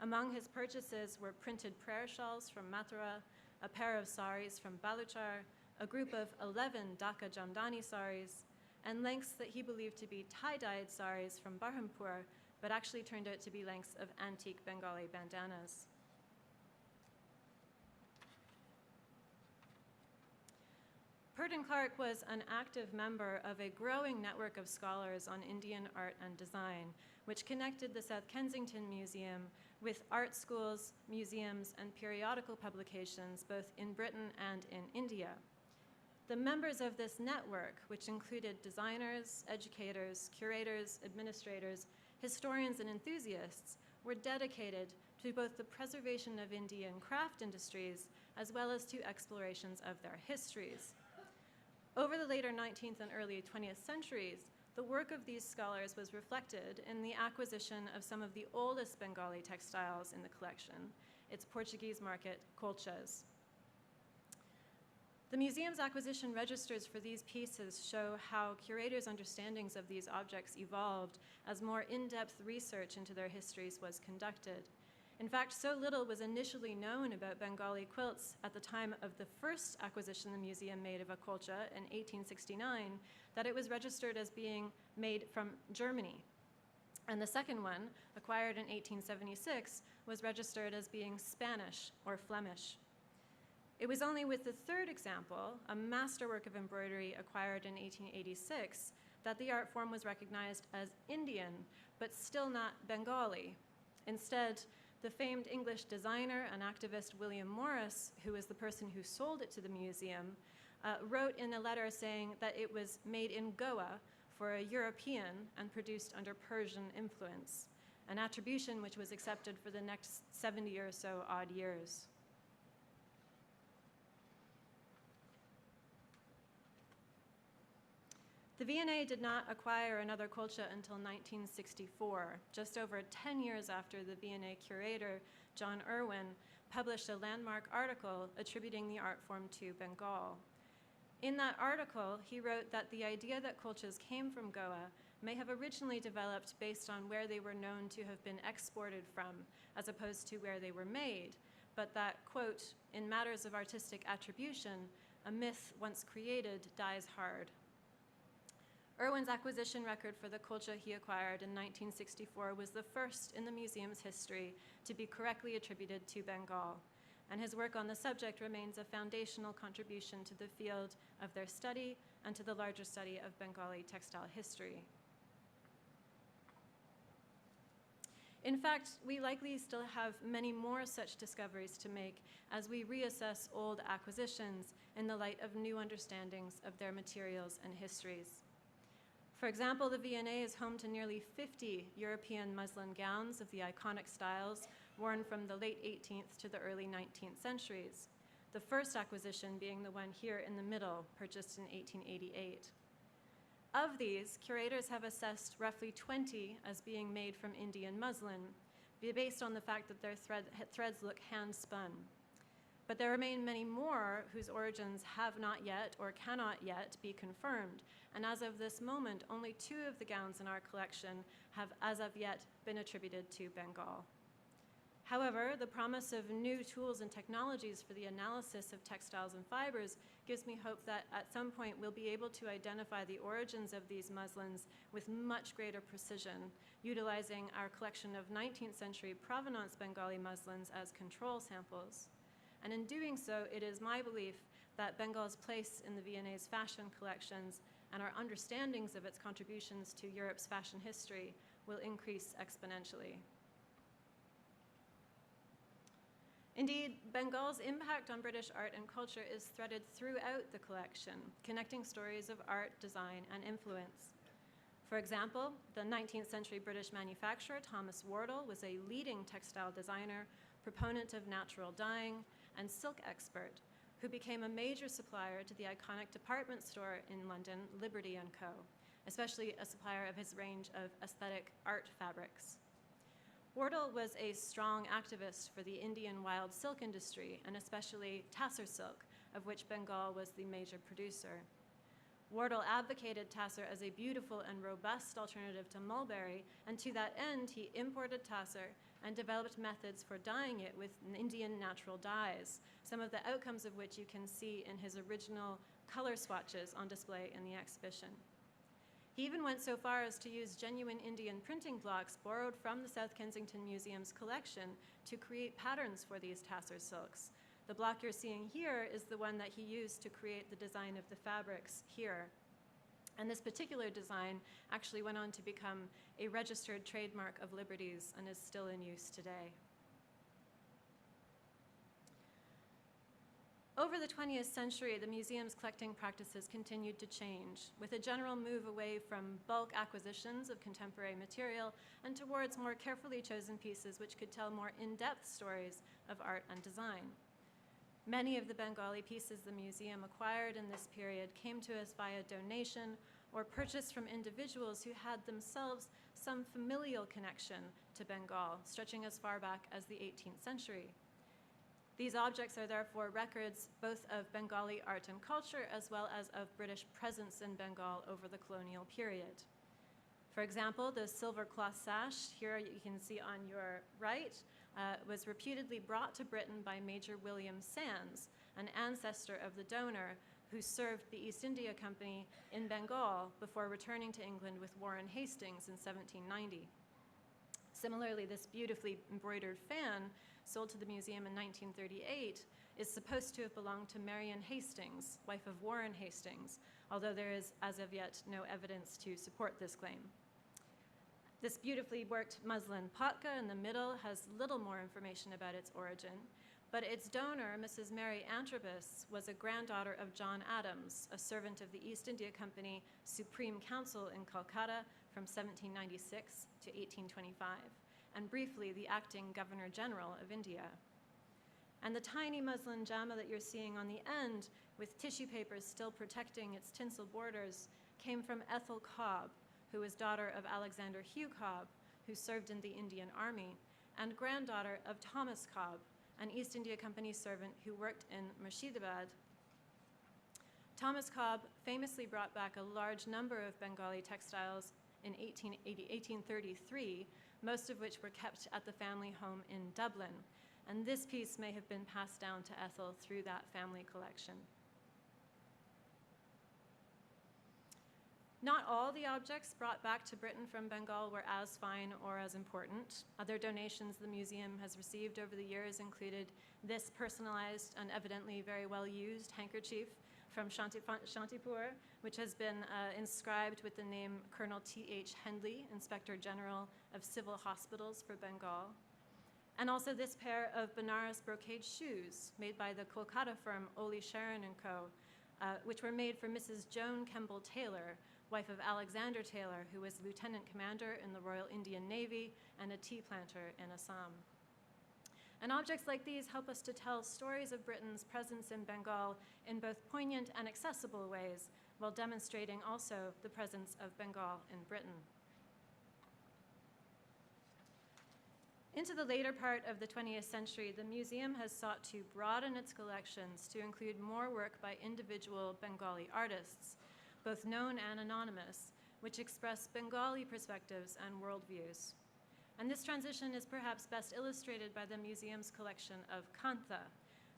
Among his purchases were printed prayer shawls from Mathura, a pair of saris from Baluchar, a group of 11 Dhaka Jamdani saris, and lengths that he believed to be tie-dyed saris from Berhampur, but actually turned out to be lengths of antique Bengali bandanas. Purdon Clark was an active member of a growing network of scholars on Indian art and design, which connected the South Kensington Museum with art schools, museums, and periodical publications both in Britain and in India. The members of this network, which included designers, educators, curators, administrators, historians, and enthusiasts, were dedicated to both the preservation of Indian craft industries as well as to explorations of their histories. Over the later 19th and early 20th centuries, the work of these scholars was reflected in the acquisition of some of the oldest Bengali textiles in the collection, its Portuguese market, colchas. The museum's acquisition registers for these pieces show how curators' understandings of these objects evolved as more in-depth research into their histories was conducted. In fact, so little was initially known about Bengali quilts at the time of the first acquisition the museum made of a colcha in 1869 that it was registered as being made from Germany. And the second one, acquired in 1876, was registered as being Spanish or Flemish. It was only with the third example, a masterwork of embroidery acquired in 1886, that the art form was recognized as Indian, but still not Bengali. Instead, the famed English designer and activist William Morris, who was the person who sold it to the museum, wrote in a letter saying that it was made in Goa for a European and produced under Persian influence, an attribution which was accepted for the next 70 or so odd years. The V&A did not acquire another colcha until 1964, just over 10 years after the V&A curator, John Irwin, published a landmark article attributing the art form to Bengal. In that article, he wrote that the idea that colchas came from Goa may have originally developed based on where they were known to have been exported from, as opposed to where they were made, but that, quote, in matters of artistic attribution, a myth once created dies hard. Irwin's acquisition record for the colcha he acquired in 1964 was the first in the museum's history to be correctly attributed to Bengal, and his work on the subject remains a foundational contribution to the field of their study and to the larger study of Bengali textile history. In fact, we likely still have many more such discoveries to make as we reassess old acquisitions in the light of new understandings of their materials and histories. For example, the V&A is home to nearly 50 European muslin gowns of the iconic styles worn from the late 18th to the early 19th centuries, the first acquisition being the one here in the middle, purchased in 1888. Of these, curators have assessed roughly 20 as being made from Indian muslin, based on the fact that their threads look hand-spun. But there remain many more whose origins have not yet or cannot yet be confirmed, and as of this moment, only 2 of the gowns in our collection have as of yet been attributed to Bengal. However, the promise of new tools and technologies for the analysis of textiles and fibers gives me hope that at some point we'll be able to identify the origins of these muslins with much greater precision, utilizing our collection of 19th century provenance Bengali muslins as control samples. And in doing so, it is my belief that Bengal's place in the V&A's fashion collections and our understandings of its contributions to Europe's fashion history will increase exponentially. Indeed, Bengal's impact on British art and culture is threaded throughout the collection, connecting stories of art, design, and influence. For example, the 19th century British manufacturer Thomas Wardle was a leading textile designer, proponent of natural dyeing, and silk expert, who became a major supplier to the iconic department store in London, Liberty & Co., especially a supplier of his range of aesthetic art fabrics. Wardle was a strong activist for the Indian wild silk industry, and especially Tassar silk, of which Bengal was the major producer. Wardle advocated Tassar as a beautiful and robust alternative to mulberry, and to that end, he imported Tassar and developed methods for dyeing it with Indian natural dyes, some of the outcomes of which you can see in his original color swatches on display in the exhibition. He even went so far as to use genuine Indian printing blocks borrowed from the South Kensington Museum's collection to create patterns for these Tassar silks. The block you're seeing here is the one that he used to create the design of the fabrics here. And this particular design actually went on to become a registered trademark of Liberty's and is still in use today. Over the 20th century, the museum's collecting practices continued to change, with a general move away from bulk acquisitions of contemporary material and towards more carefully chosen pieces which could tell more in-depth stories of art and design. Many of the Bengali pieces the museum acquired in this period came to us via donation or purchase from individuals who had themselves some familial connection to Bengal, stretching as far back as the 18th century. These objects are therefore records both of Bengali art and culture as well as of British presence in Bengal over the colonial period. For example, the silver cloth sash, here you can see on your right, was reputedly brought to Britain by Major William Sands, an ancestor of the donor who served the East India Company in Bengal before returning to England with Warren Hastings in 1790. Similarly, this beautifully embroidered fan, sold to the museum in 1938, is supposed to have belonged to Marion Hastings, wife of Warren Hastings, although there is, as of yet, no evidence to support this claim. This beautifully worked muslin patka in the middle has little more information about its origin, but its donor, Mrs. Mary Antrobus, was a granddaughter of John Adams, a servant of the East India Company Supreme Council in Calcutta from 1796 to 1825, and briefly the acting Governor General of India. And the tiny muslin jama that you're seeing on the end, with tissue papers still protecting its tinsel borders, came from Ethel Cobb, who was daughter of Alexander Hugh Cobb, who served in the Indian Army, and granddaughter of Thomas Cobb, an East India Company servant who worked in Murshidabad. Thomas Cobb famously brought back a large number of Bengali textiles in 1833, most of which were kept at the family home in Dublin, and this piece may have been passed down to Ethel through that family collection. Not all the objects brought back to Britain from Bengal were as fine or as important. Other donations the museum has received over the years included this personalized and evidently very well used handkerchief from Shantipur, which has been inscribed with the name Colonel T.H. Hendley, Inspector General of Civil Hospitals for Bengal. And also this pair of Benares brocade shoes made by the Kolkata firm Oli Sharon & Co., which were made for Mrs. Joan Kemble Taylor, wife of Alexander Taylor, who was lieutenant commander in the Royal Indian Navy and a tea planter in Assam. And objects like these help us to tell stories of Britain's presence in Bengal in both poignant and accessible ways, while demonstrating also the presence of Bengal in Britain. Into the later part of the 20th century, the museum has sought to broaden its collections to include more work by individual Bengali artists, both known and anonymous, which express Bengali perspectives and worldviews. And this transition is perhaps best illustrated by the museum's collection of kantha,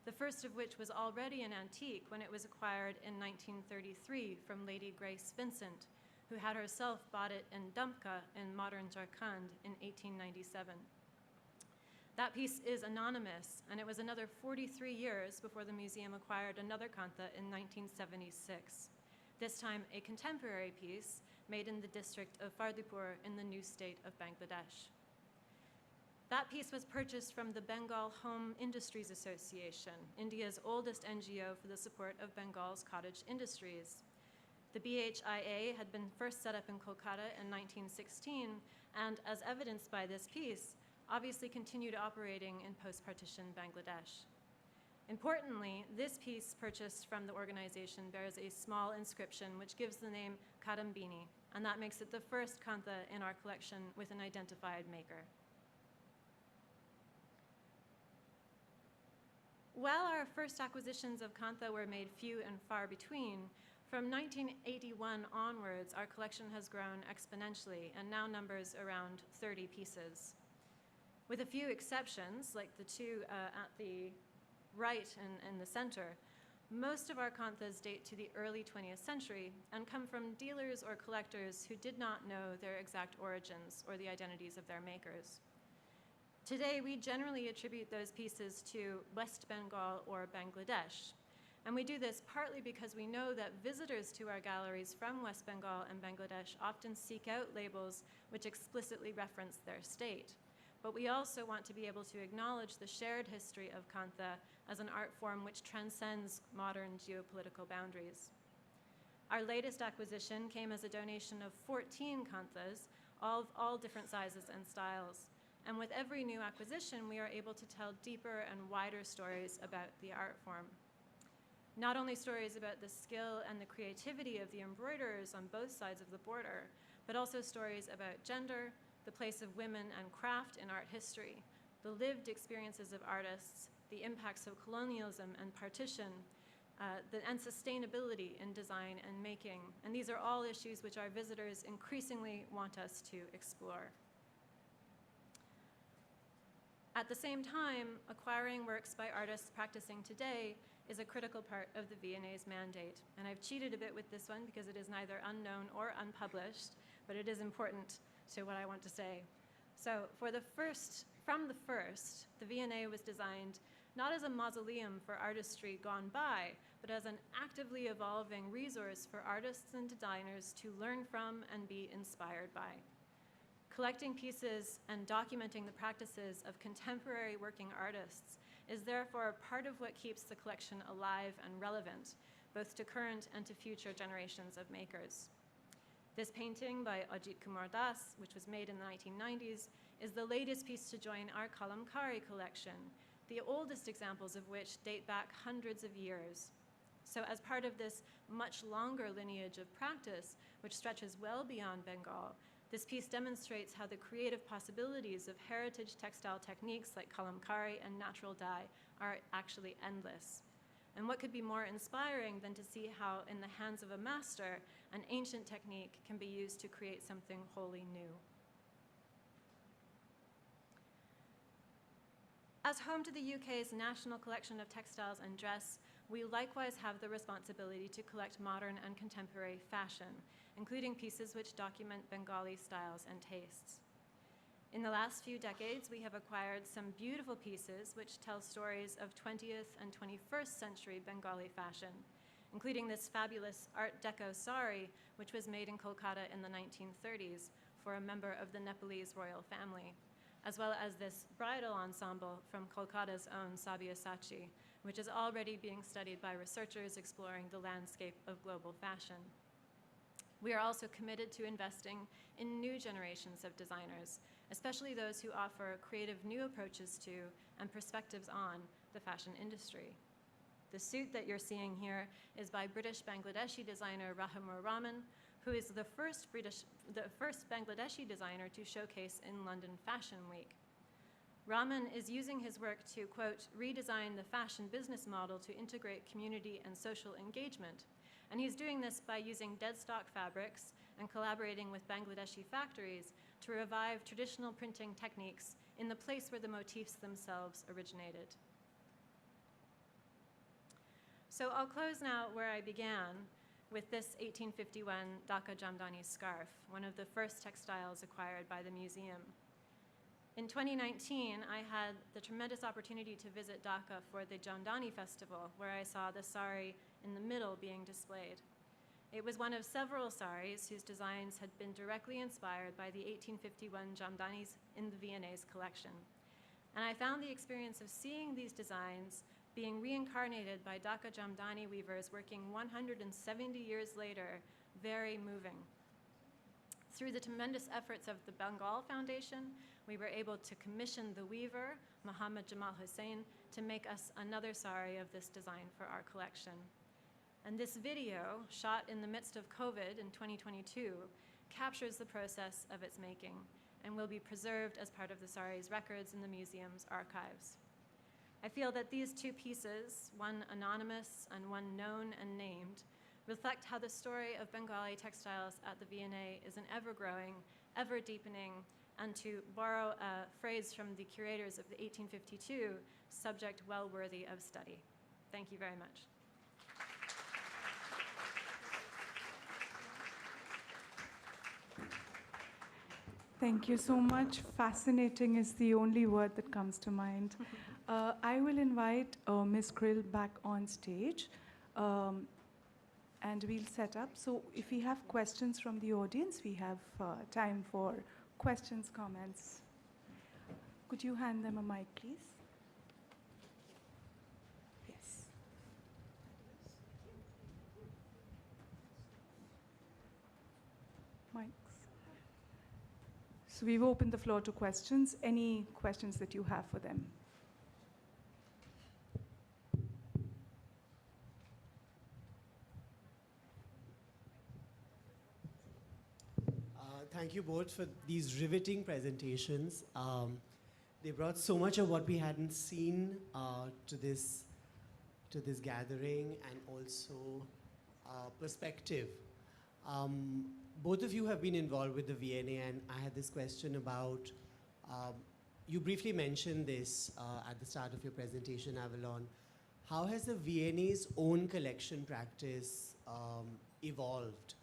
the first of which was already an antique when it was acquired in 1933 from Lady Grace Vincent, who had herself bought it in Damka in modern Jharkhand in 1897. That piece is anonymous, and it was another 43 years before the museum acquired another kantha in 1976, this time a contemporary piece made in the district of Fardipur in the new state of Bangladesh. That piece was purchased from the Bengal Home Industries Association, India's oldest NGO for the support of Bengal's cottage industries. The BHIA had been first set up in Kolkata in 1916, and as evidenced by this piece, obviously continued operating in post-partition Bangladesh. Importantly, this piece purchased from the organization bears a small inscription which gives the name Kadambini, and that makes it the first kantha in our collection with an identified maker. While our first acquisitions of kantha were made few and far between, from 1981 onwards, our collection has grown exponentially and now numbers around 30 pieces. With a few exceptions, like the two at the right and in the center, most of our kanthas date to the early 20th century and come from dealers or collectors who did not know their exact origins or the identities of their makers. Today, we generally attribute those pieces to West Bengal or Bangladesh. And we do this partly because we know that visitors to our galleries from West Bengal and Bangladesh often seek out labels which explicitly reference their state. But we also want to be able to acknowledge the shared history of kantha as an art form which transcends modern geopolitical boundaries. Our latest acquisition came as a donation of 14 kanthas, all different sizes and styles. And with every new acquisition, we are able to tell deeper and wider stories about the art form. Not only stories about the skill and the creativity of the embroiderers on both sides of the border, but also stories about gender, the place of women and craft in art history, the lived experiences of artists, the impacts of colonialism and partition, and sustainability in design and making. And these are all issues which our visitors increasingly want us to explore. At the same time, acquiring works by artists practicing today is a critical part of the V&A's mandate. And I've cheated a bit with this one because it is neither unknown or unpublished, but it is important to what I want to say. So from the first, the V&A was designed not as a mausoleum for artistry gone by, but as an actively evolving resource for artists and designers to learn from and be inspired by. Collecting pieces and documenting the practices of contemporary working artists is therefore part of what keeps the collection alive and relevant, both to current and to future generations of makers. This painting by Ajit Kumar Das, which was made in the 1990s, is the latest piece to join our Kalamkari collection, the oldest examples of which date back hundreds of years. So as part of this much longer lineage of practice, which stretches well beyond Bengal, this piece demonstrates how the creative possibilities of heritage textile techniques like kalamkari and natural dye are actually endless. And what could be more inspiring than to see how, in the hands of a master, an ancient technique can be used to create something wholly new. As home to the UK's national collection of textiles and dress, we likewise have the responsibility to collect modern and contemporary fashion, including pieces which document Bengali styles and tastes. In the last few decades, we have acquired some beautiful pieces which tell stories of 20th and 21st century Bengali fashion, including this fabulous Art Deco sari, which was made in Kolkata in the 1930s for a member of the Nepalese royal family, as well as this bridal ensemble from Kolkata's own Sabyasachi, which is already being studied by researchers exploring the landscape of global fashion. We are also committed to investing in new generations of designers, especially those who offer creative new approaches to and perspectives on the fashion industry. The suit that you're seeing here is by British Bangladeshi designer Rahimur Rahman, who is the first Bangladeshi designer to showcase in London Fashion Week. Rahman is using his work to, quote, redesign the fashion business model to integrate community and social engagement. And he's doing this by using dead stock fabrics and collaborating with Bangladeshi factories to revive traditional printing techniques in the place where the motifs themselves originated. So I'll close now where I began, with this 1851 Dhaka Jamdani scarf, one of the first textiles acquired by the museum. In 2019, I had the tremendous opportunity to visit Dhaka for the Jamdani Festival, where I saw the sari in the middle being displayed. It was one of several saris whose designs had been directly inspired by the 1851 Jamdanis in the V&A's collection. And I found the experience of seeing these designs being reincarnated by Dhaka Jamdani weavers working 170 years later very moving. Through the tremendous efforts of the Bengal Foundation, we were able to commission the weaver, Muhammad Jamal Hussain, to make us another sari of this design for our collection. And this video, shot in the midst of COVID in 2022, captures the process of its making and will be preserved as part of the sari's records in the museum's archives. I feel that these two pieces, one anonymous and one known and named, reflect how the story of Bengali textiles at the V&A is an ever-growing, ever-deepening, and to borrow a phrase from the curators of the 1852, subject well worthy of study. Thank you very much. Thank you so much. Fascinating is the only word that comes to mind. I will invite Ms. Crill back on stage, and we'll set up. So if we have questions from the audience, we have time for questions, comments. Could you hand them a mic, please? Yes. Mics. So we've opened the floor to questions. Any questions that you have for them? Thank you both for these riveting presentations. They brought so much of what we hadn't seen to this gathering, and also perspective. Both of you have been involved with the V&A, and I had this question about, you briefly mentioned this at the start of your presentation, Avalon. How has the V&A's own collection practice evolved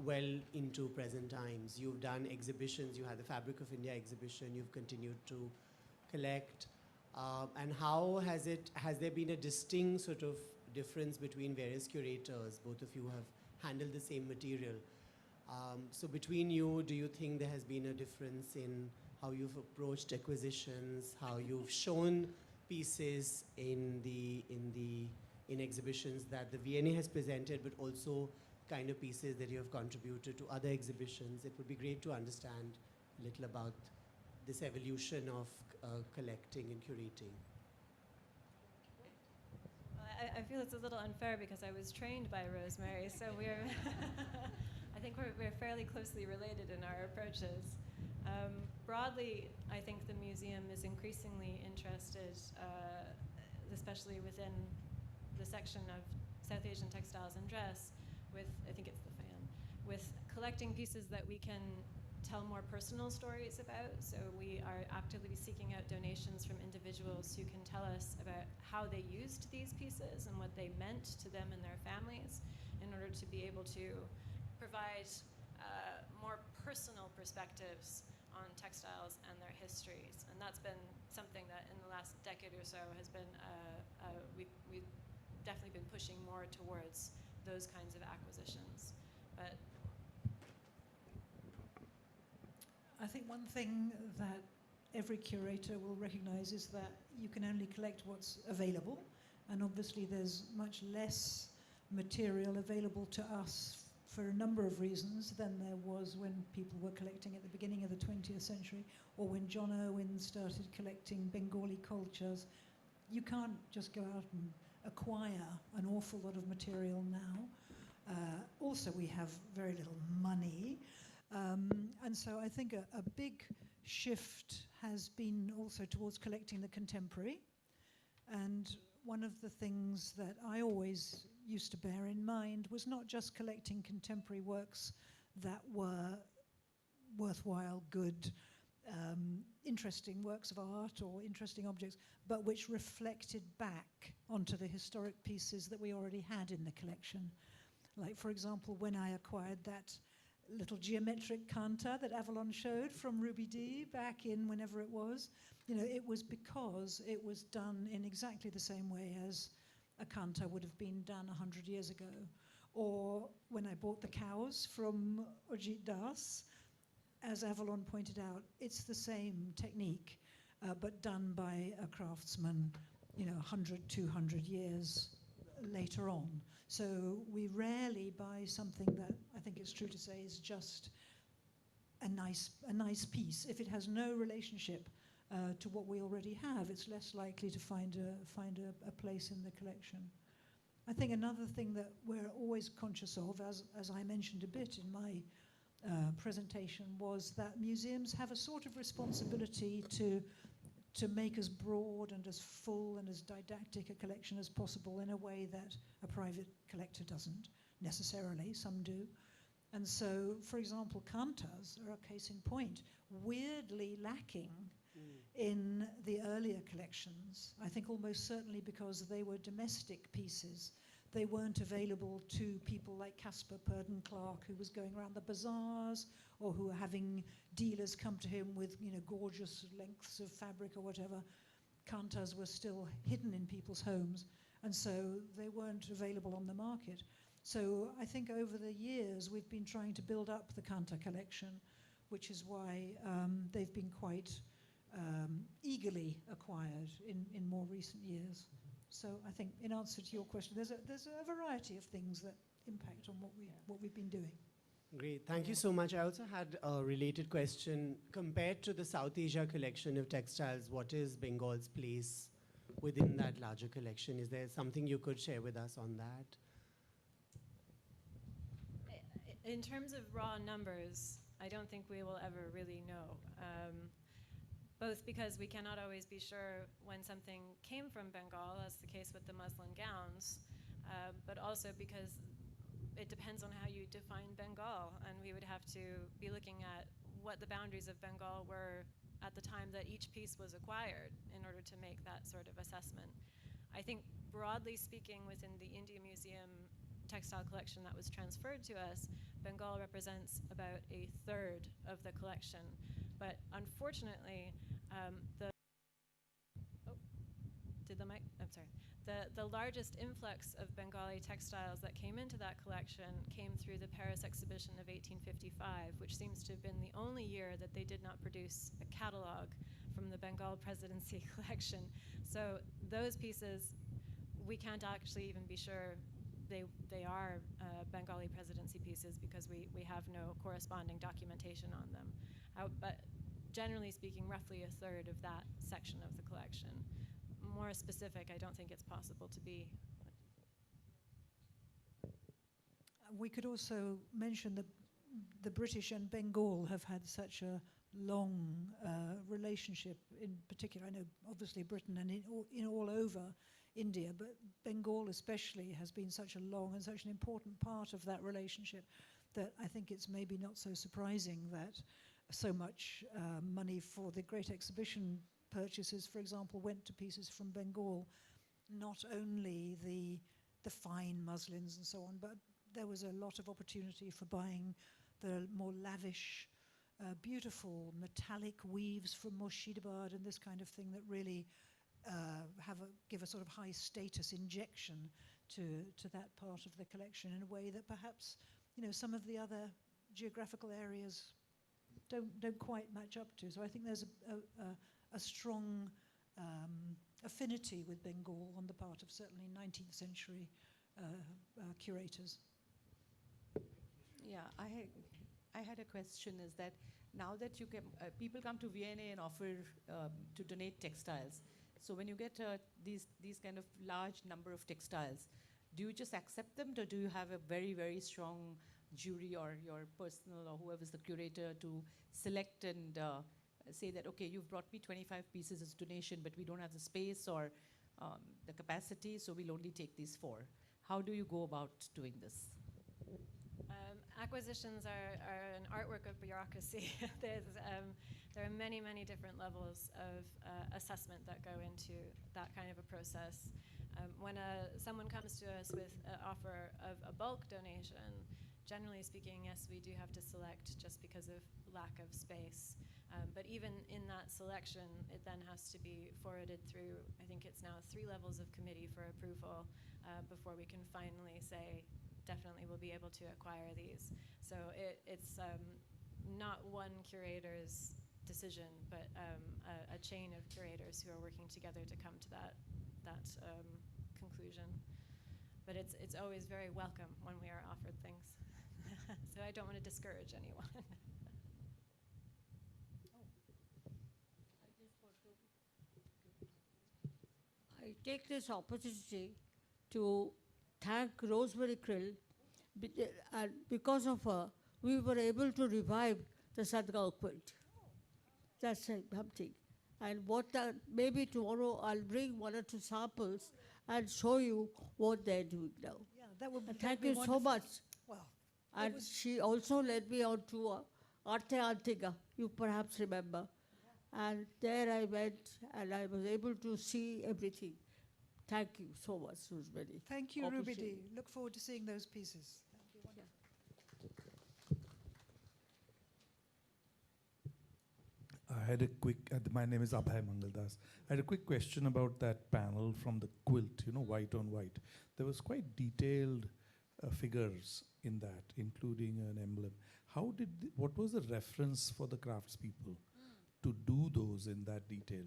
well into present times? You've done exhibitions, you had the Fabric of India exhibition, you've continued to collect. And how has there been a distinct sort of difference between various curators? Both of you have handled the same material. So between you, do you think there has been a difference in how you've approached acquisitions, how you've shown pieces in exhibitions that the V&A has presented, but also kind of pieces that you have contributed to other exhibitions? It would be great to understand a little about this evolution of collecting and curating. Well, I feel it's a little unfair because I was trained by Rosemary, so we're I think we're fairly closely related in our approaches. Broadly, I think the museum is increasingly interested, especially within the section of South Asian textiles and dress, with, I think it's the fan, with collecting pieces that we can tell more personal stories about. So we are actively seeking out donations from individuals who can tell us about how they used these pieces and what they meant to them and their families, in order to be able to provide more personal perspectives on textiles and their histories. And that's been something that in the last decade or so has been, we've definitely been pushing more towards those kinds of acquisitions. But I think one thing that every curator will recognize is that you can only collect what's available, and obviously there's much less material available to us for a number of reasons than there was when people were collecting at the beginning of the 20th century, or when John Irwin started collecting Bengali cultures. You can't just go out and acquire an awful lot of material now. Also, we have very little money. And so I think a big shift has been also towards collecting the contemporary. And one of the things that I always used to bear in mind was not just collecting contemporary works that were worthwhile, good, interesting works of art or interesting objects, but which reflected back onto the historic pieces that we already had in the collection. Like, for example, when I acquired that little geometric kanta that Avalon showed from Ruby Dee back in whenever it was. It was because it was done in exactly the same way as a kanta would have been done 100 years ago. Or when I bought the cows from Ajit Das, as Avalon pointed out, it's the same technique, but done by a craftsman, 100, 200 years later on. So we rarely buy something that I think it's true to say is just a nice piece. If it has no relationship to what we already have, it's less likely to find a place in the collection. I think another thing that we're always conscious of, as I mentioned a bit in my presentation, was that museums have a sort of responsibility to make as broad and as full and as didactic a collection as possible in a way that a private collector doesn't necessarily. Some do. And so, for example, kantas are a case in point, weirdly lacking in the earlier collections. I think almost certainly because they were domestic pieces. They weren't available to people like Caspar Purden Clark, who was going around the bazaars, or who were having dealers come to him with gorgeous lengths of fabric or whatever. Kantas were still hidden in people's homes, and so they weren't available on the market. So I think over the years we've been trying to build up the kanta collection, which is why they've been quite eagerly acquired in more recent years. So I think, in answer to your question, there's a variety of things that impact on what we've been doing. Great, thank you so much. I also had a related question. Compared to the South Asia collection of textiles, what is Bengal's place within that larger collection? Is there something you could share with us on that? In terms of raw numbers, I don't think we will ever really know. Both because we cannot always be sure when something came from Bengal, as the case with the muslin gowns, but also because it depends on how you define Bengal, and we would have to be looking at what the boundaries of Bengal were at the time that each piece was acquired in order to make that sort of assessment. I think broadly speaking, within the India Museum textile collection that was transferred to us, Bengal represents about a third of the collection. But unfortunately, the largest influx of Bengali textiles that came into that collection came through the Paris exhibition of 1855, which seems to have been the only year that they did not produce a catalog from the Bengal presidency collection. So those pieces, we can't actually even be sure they are Bengali presidency pieces because we have no corresponding documentation on them. But generally speaking, roughly a third of that section of the collection. More specific, I don't think it's possible to be. We could also mention that the British and Bengal have had such a long relationship. In particular, I know obviously Britain and in all over India, but Bengal especially has been such a long and such an important part of that relationship that I think it's maybe not so surprising that so much money for the Great Exhibition purchases, for example, went to pieces from Bengal. Not only the fine muslins and so on, but there was a lot of opportunity for buying the more lavish, beautiful metallic weaves from Murshidabad and this kind of thing that really give a sort of high status injection to that part of the collection in a way that perhaps some of the other geographical areas don't quite match up to. So I think there's a strong affinity with Bengal on the part of certainly 19th century curators. Yeah, I had a question. Is that now that you can, people come to V&A and offer to donate textiles. So when you get these kind of large number of textiles, do you just accept them, or do you have a very, very strong jury or your personal or whoever's the curator to select and say that, okay, you've brought me 25 pieces as donation, but we don't have the space or the capacity, so we'll only take these 4. How do you go about doing this? Acquisitions are an artwork of bureaucracy. There are many, many different levels of assessment that go into that kind of a process. When someone comes to us with an offer of a bulk donation, generally speaking, yes, we do have to select just because of lack of space. But even in that selection, it then has to be forwarded through, I think it's now 3 levels of committee for approval before we can finally say, definitely we'll be able to acquire these. So it's not one curator's decision, but a chain of curators who are working together to come to that conclusion. But it's always very welcome when we are offered things. So I don't want to discourage anyone. I take this opportunity to thank Rosemary Crill. And because of her, we were able to revive the Sadhgao quilt. That's something. And maybe tomorrow I'll bring 1 or 2 samples and show you what they're doing now. Yeah, that would. And that'd thank be you so wonderful. much. Well, And she also led me on to Arte Antigua, you perhaps remember. And there I went and I was able to see everything. Thank you so much, Rosemary. thank you, Ruby Appreciate D. Look forward to seeing those pieces. That'd be wonderful. I had a quick, my name is Abhay Mangaldas. I had a quick question about that panel from the quilt, white on white. There was quite detailed figures in that, including an emblem. What was the reference for the craftspeople to do those in that detail?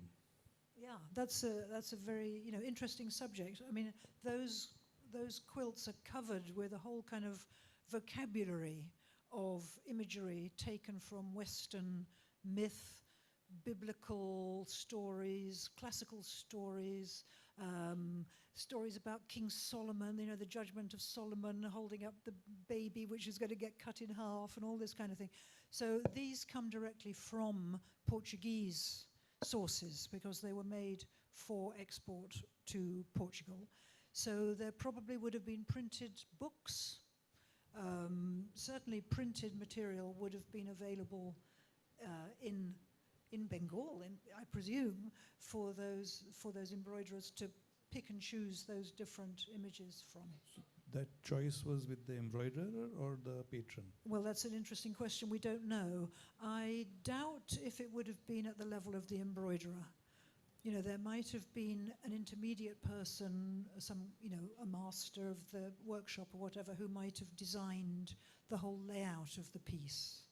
Yeah, that's a very interesting subject. I mean, those quilts are covered with a whole kind of vocabulary of imagery taken from Western myth, biblical stories, classical stories, stories about King Solomon, the judgment of Solomon holding up the baby which is going to get cut in half and all this kind of thing. So these come directly from Portuguese sources because they were made for export to Portugal. So there probably would have been printed books. Certainly printed material would have been available in Bengal, I presume, for those embroiderers to pick and choose those different images from. That choice was with the embroiderer or the patron? Well, that's an interesting question. We don't know. I doubt if it would have been at the level of the embroiderer. There might have been an intermediate person, a master of the workshop or whatever, who might have designed the whole layout of the piece,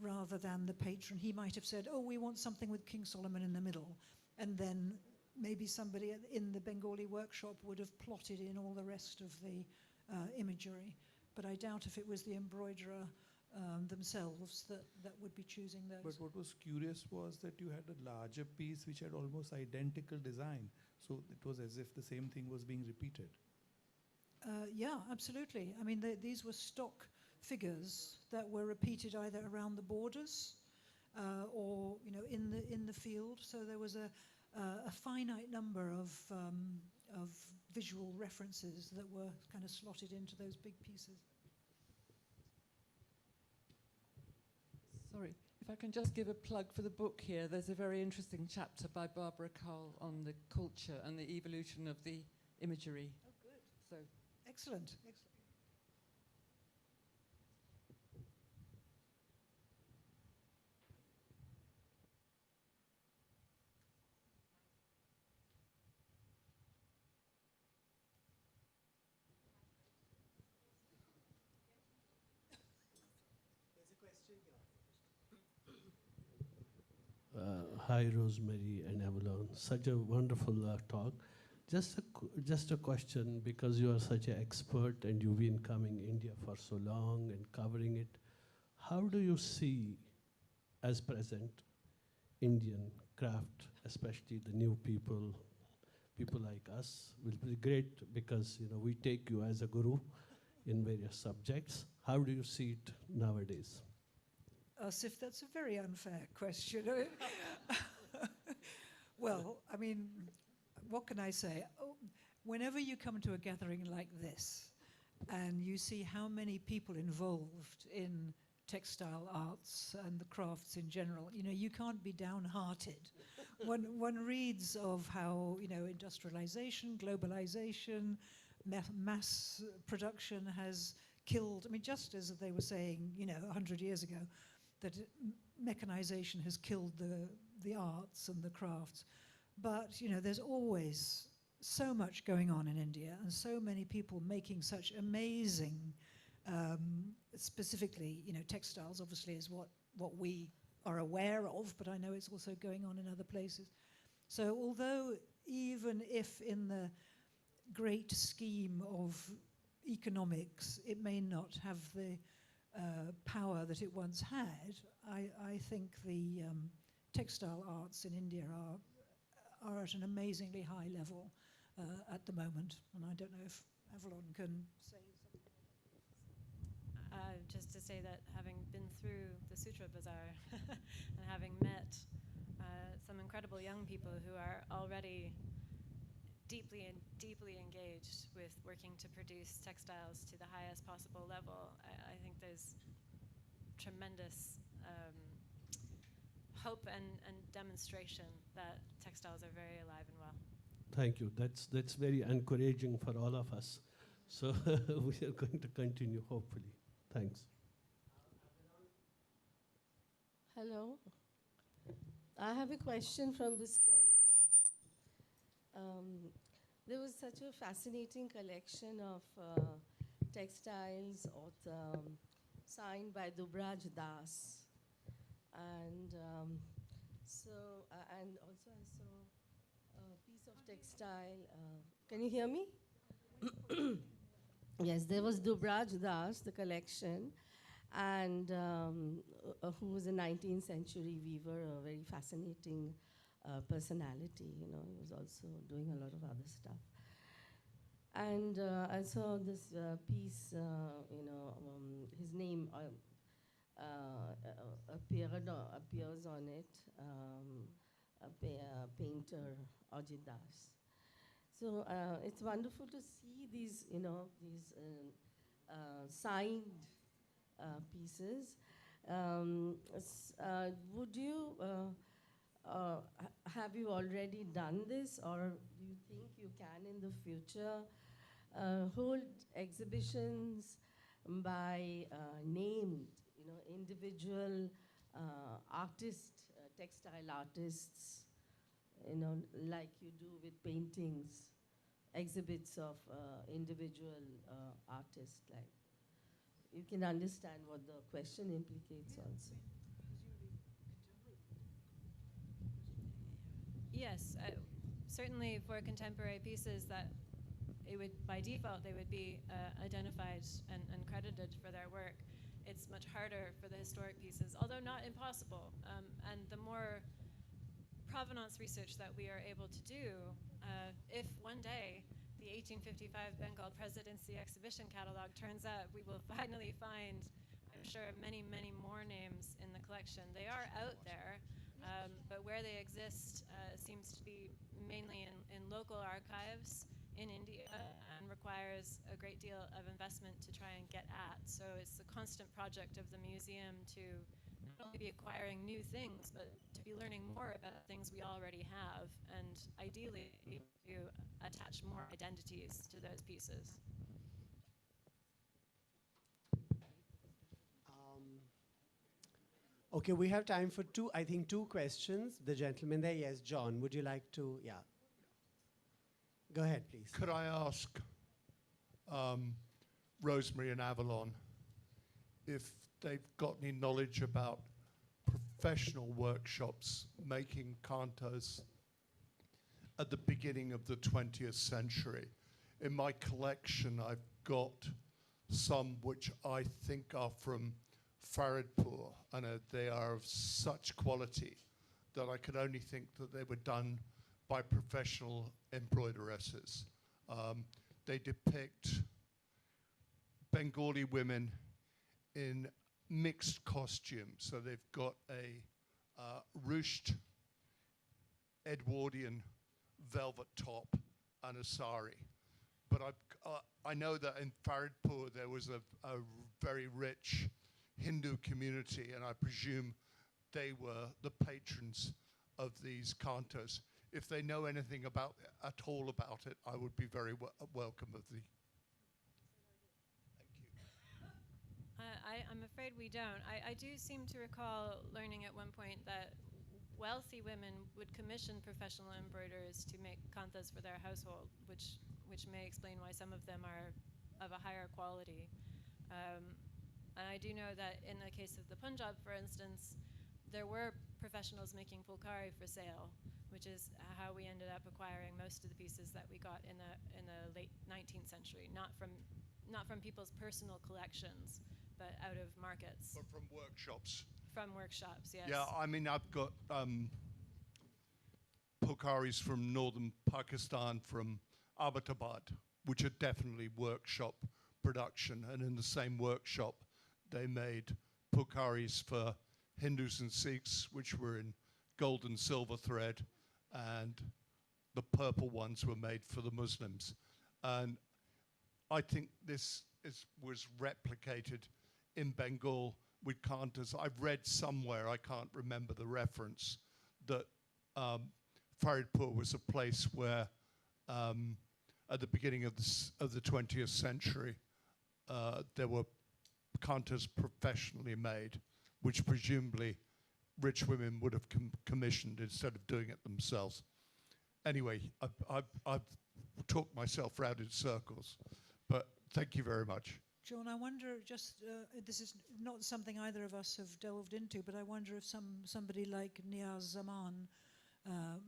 rather than the patron. He might have said, oh, we want something with King Solomon in the middle. And then maybe somebody in the Bengali workshop would have plotted in all the rest of the imagery. But I doubt if it was the embroiderer themselves that would be choosing those. But what was curious was that you had a larger piece which had almost identical design. So it was as if the same thing was being repeated. Yeah, absolutely. I mean, these were stock figures that were repeated either around the borders or in the field. So there was a finite number of visual references that were kind of slotted into those big pieces. Sorry, if I can just give a plug for the book here. There's a very interesting chapter by Barbara Cole on the culture and the evolution of the imagery. Oh, good. So Excellent. Hi, Rosemary and Avalon. Such a wonderful talk. Just a question, because you are such an expert and you've been coming India for so long and covering it. How do you see, as present, Indian craft, especially the new people like us, will be great because we take you as a guru in various subjects. How do you see it nowadays? Asif, that's a very unfair question. Well, I mean, what can I say? Whenever you come to a gathering like this and you see how many people involved in textile arts and the crafts in general, you can't be downhearted. One reads of how, industrialization, globalization, mass production has killed, I mean, just as they were saying, 100 years ago, that mechanization has killed the arts and the crafts. But, there's always so much going on in India and so many people making such amazing, specifically, textiles obviously is what we are aware of, but I know it's also going on in other places. So although even if in the great scheme of economics it may not have the power that it once had, I think the textile arts in India are at an amazingly high level at the moment. And I don't know if Avalon can say something. Just to say that having been through the Sutra Bazaar and having met some incredible young people who are already deeply engaged with working to produce textiles to the highest possible level, I think there's tremendous hope and demonstration that textiles are very alive and well. Thank you. That's very encouraging for all of us. So we are going to continue, hopefully. Thanks. Hello. I have a question from the scholar. There was such a fascinating collection of textiles signed by Dubraj Das. And and also I saw a piece of textile. Can you hear me? Yes, there was Dubraj Das, the collection, and who was a 19th century weaver, a very fascinating personality. He was also doing a lot of other stuff. And I saw this piece, his name appears on it, a painter, Ajit Das. So it's wonderful to see these, signed pieces. Would you, have you already done this, or do you think you can in the future hold exhibitions by named, individual artists, textile artists, like you do with paintings, exhibits of individual artists, like you can understand what the question implicates also. Yes, certainly for contemporary pieces that it would, by default, they would be identified and credited for their work. It's much harder for the historic pieces, although not impossible. And the more provenance research that we are able to do, if one day the 1855 Bengal Presidency exhibition catalog turns out, we will finally find, I'm sure, many, many more names in the collection. They are out there, but where they exist seems to be mainly in local archives in India and requires a great deal of investment to try and get at. So it's a constant project of the museum to not only be acquiring new things, but to be learning more about things we already have, and ideally to attach more identities to those pieces. Okay, we have time for two questions. The gentleman there, yes, John, would you like to, yeah. Go ahead, please. Could I ask Rosemary and Avalon if they've got any knowledge about professional workshops making cantos at the beginning of the 20th century? In my collection, I've got some which I think are from Faridpur, and they are of such quality that I could only think that they were done by professional embroideresses. They depict Bengali women in mixed costumes. So they've got a ruched Edwardian velvet top and a sari. But I know that in Faridpur there was a very rich Hindu community, and I presume they were the patrons of these cantos. If they know anything about at all about it, I would be very welcome of the. Thank you. I'm afraid we don't. I do seem to recall learning at one point that wealthy women would commission professional embroiderers to make kanthas for their household, which may explain why some of them are of a higher quality. And I do know that in the case of the Punjab, for instance, there were professionals making pulkari for sale, which is how we ended up acquiring most of the pieces that we got in the late 19th century, not from people's personal collections, but out of markets. But from workshops. From workshops, yes. Yeah, I mean, I've got pulkaris from northern Pakistan, from Abbottabad, which are definitely workshop production. And in the same workshop, they made pulkaris for Hindus and Sikhs, which were in gold and silver thread, and the purple ones were made for the Muslims. And I think this was replicated in Bengal with kanthas. I've read somewhere, I can't remember the reference, that Faridpur was a place where at the beginning of the 20th century, there were kanthas professionally made, which presumably rich women would have commissioned instead of doing it themselves. Anyway, I've talked myself round in circles, but thank you very much. John, I wonder, this is not something either of us have delved into, but I wonder if somebody like Niaz Zaman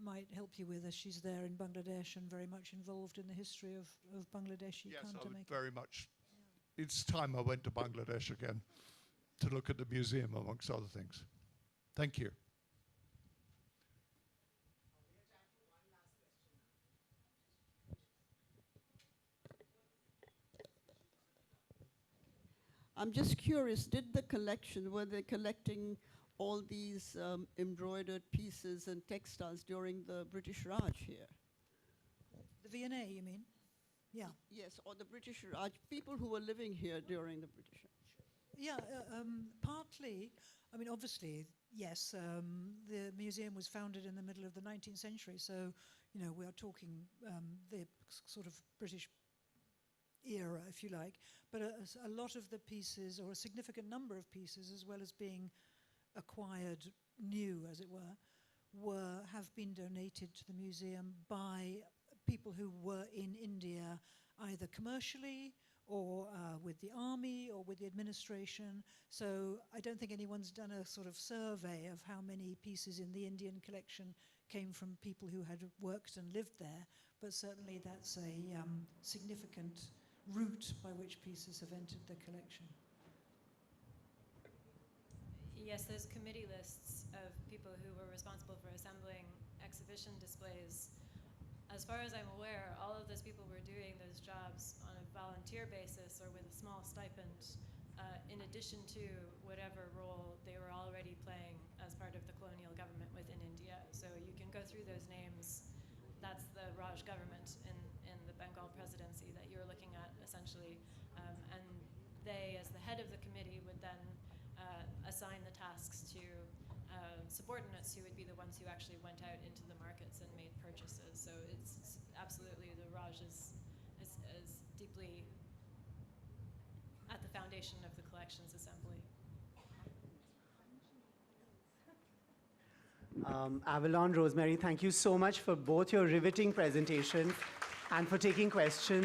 might help you with, as she's there in Bangladesh and very much involved in the history of Bangladeshi Yes, kantha I would making. very much. It's time I went to Bangladesh again to look at the museum, amongst other things. Thank you. I'm just curious, were they collecting all these embroidered pieces and textiles during the British Raj here? The V&A, you mean? Yeah. Yes, or the British Raj, people who were living here during the British Raj. Yeah, partly. I mean, obviously, yes, the museum was founded in the middle of the 19th century, so, you know, we are talking the sort of British era, if you like, but a lot of the pieces, or a significant number of pieces, as well as being acquired new, as it were, have been donated to the museum by people who were in India, either commercially or with the army or with the administration. So I don't think anyone's done a sort of survey of how many pieces in the Indian collection came from people who had worked and lived there, but certainly that's a significant route by which pieces have entered the collection. Yes, there's committee lists of people who were responsible for assembling exhibition displays. As far as I'm aware, all of those people were doing those jobs on a volunteer basis or with a small stipend, in addition to whatever role they were already playing as part of the colonial government within India. So you can go through those names. That's the Raj government in the Bengal presidency that you're looking at, essentially. And they, as the head of the committee, would then assign the tasks to subordinates who would be the ones who actually went out into the markets and made purchases. So it's absolutely, the Raj is deeply at the foundation of the collections assembly. Avalon, Rosemary, thank you so much for both your riveting presentations and for taking questions.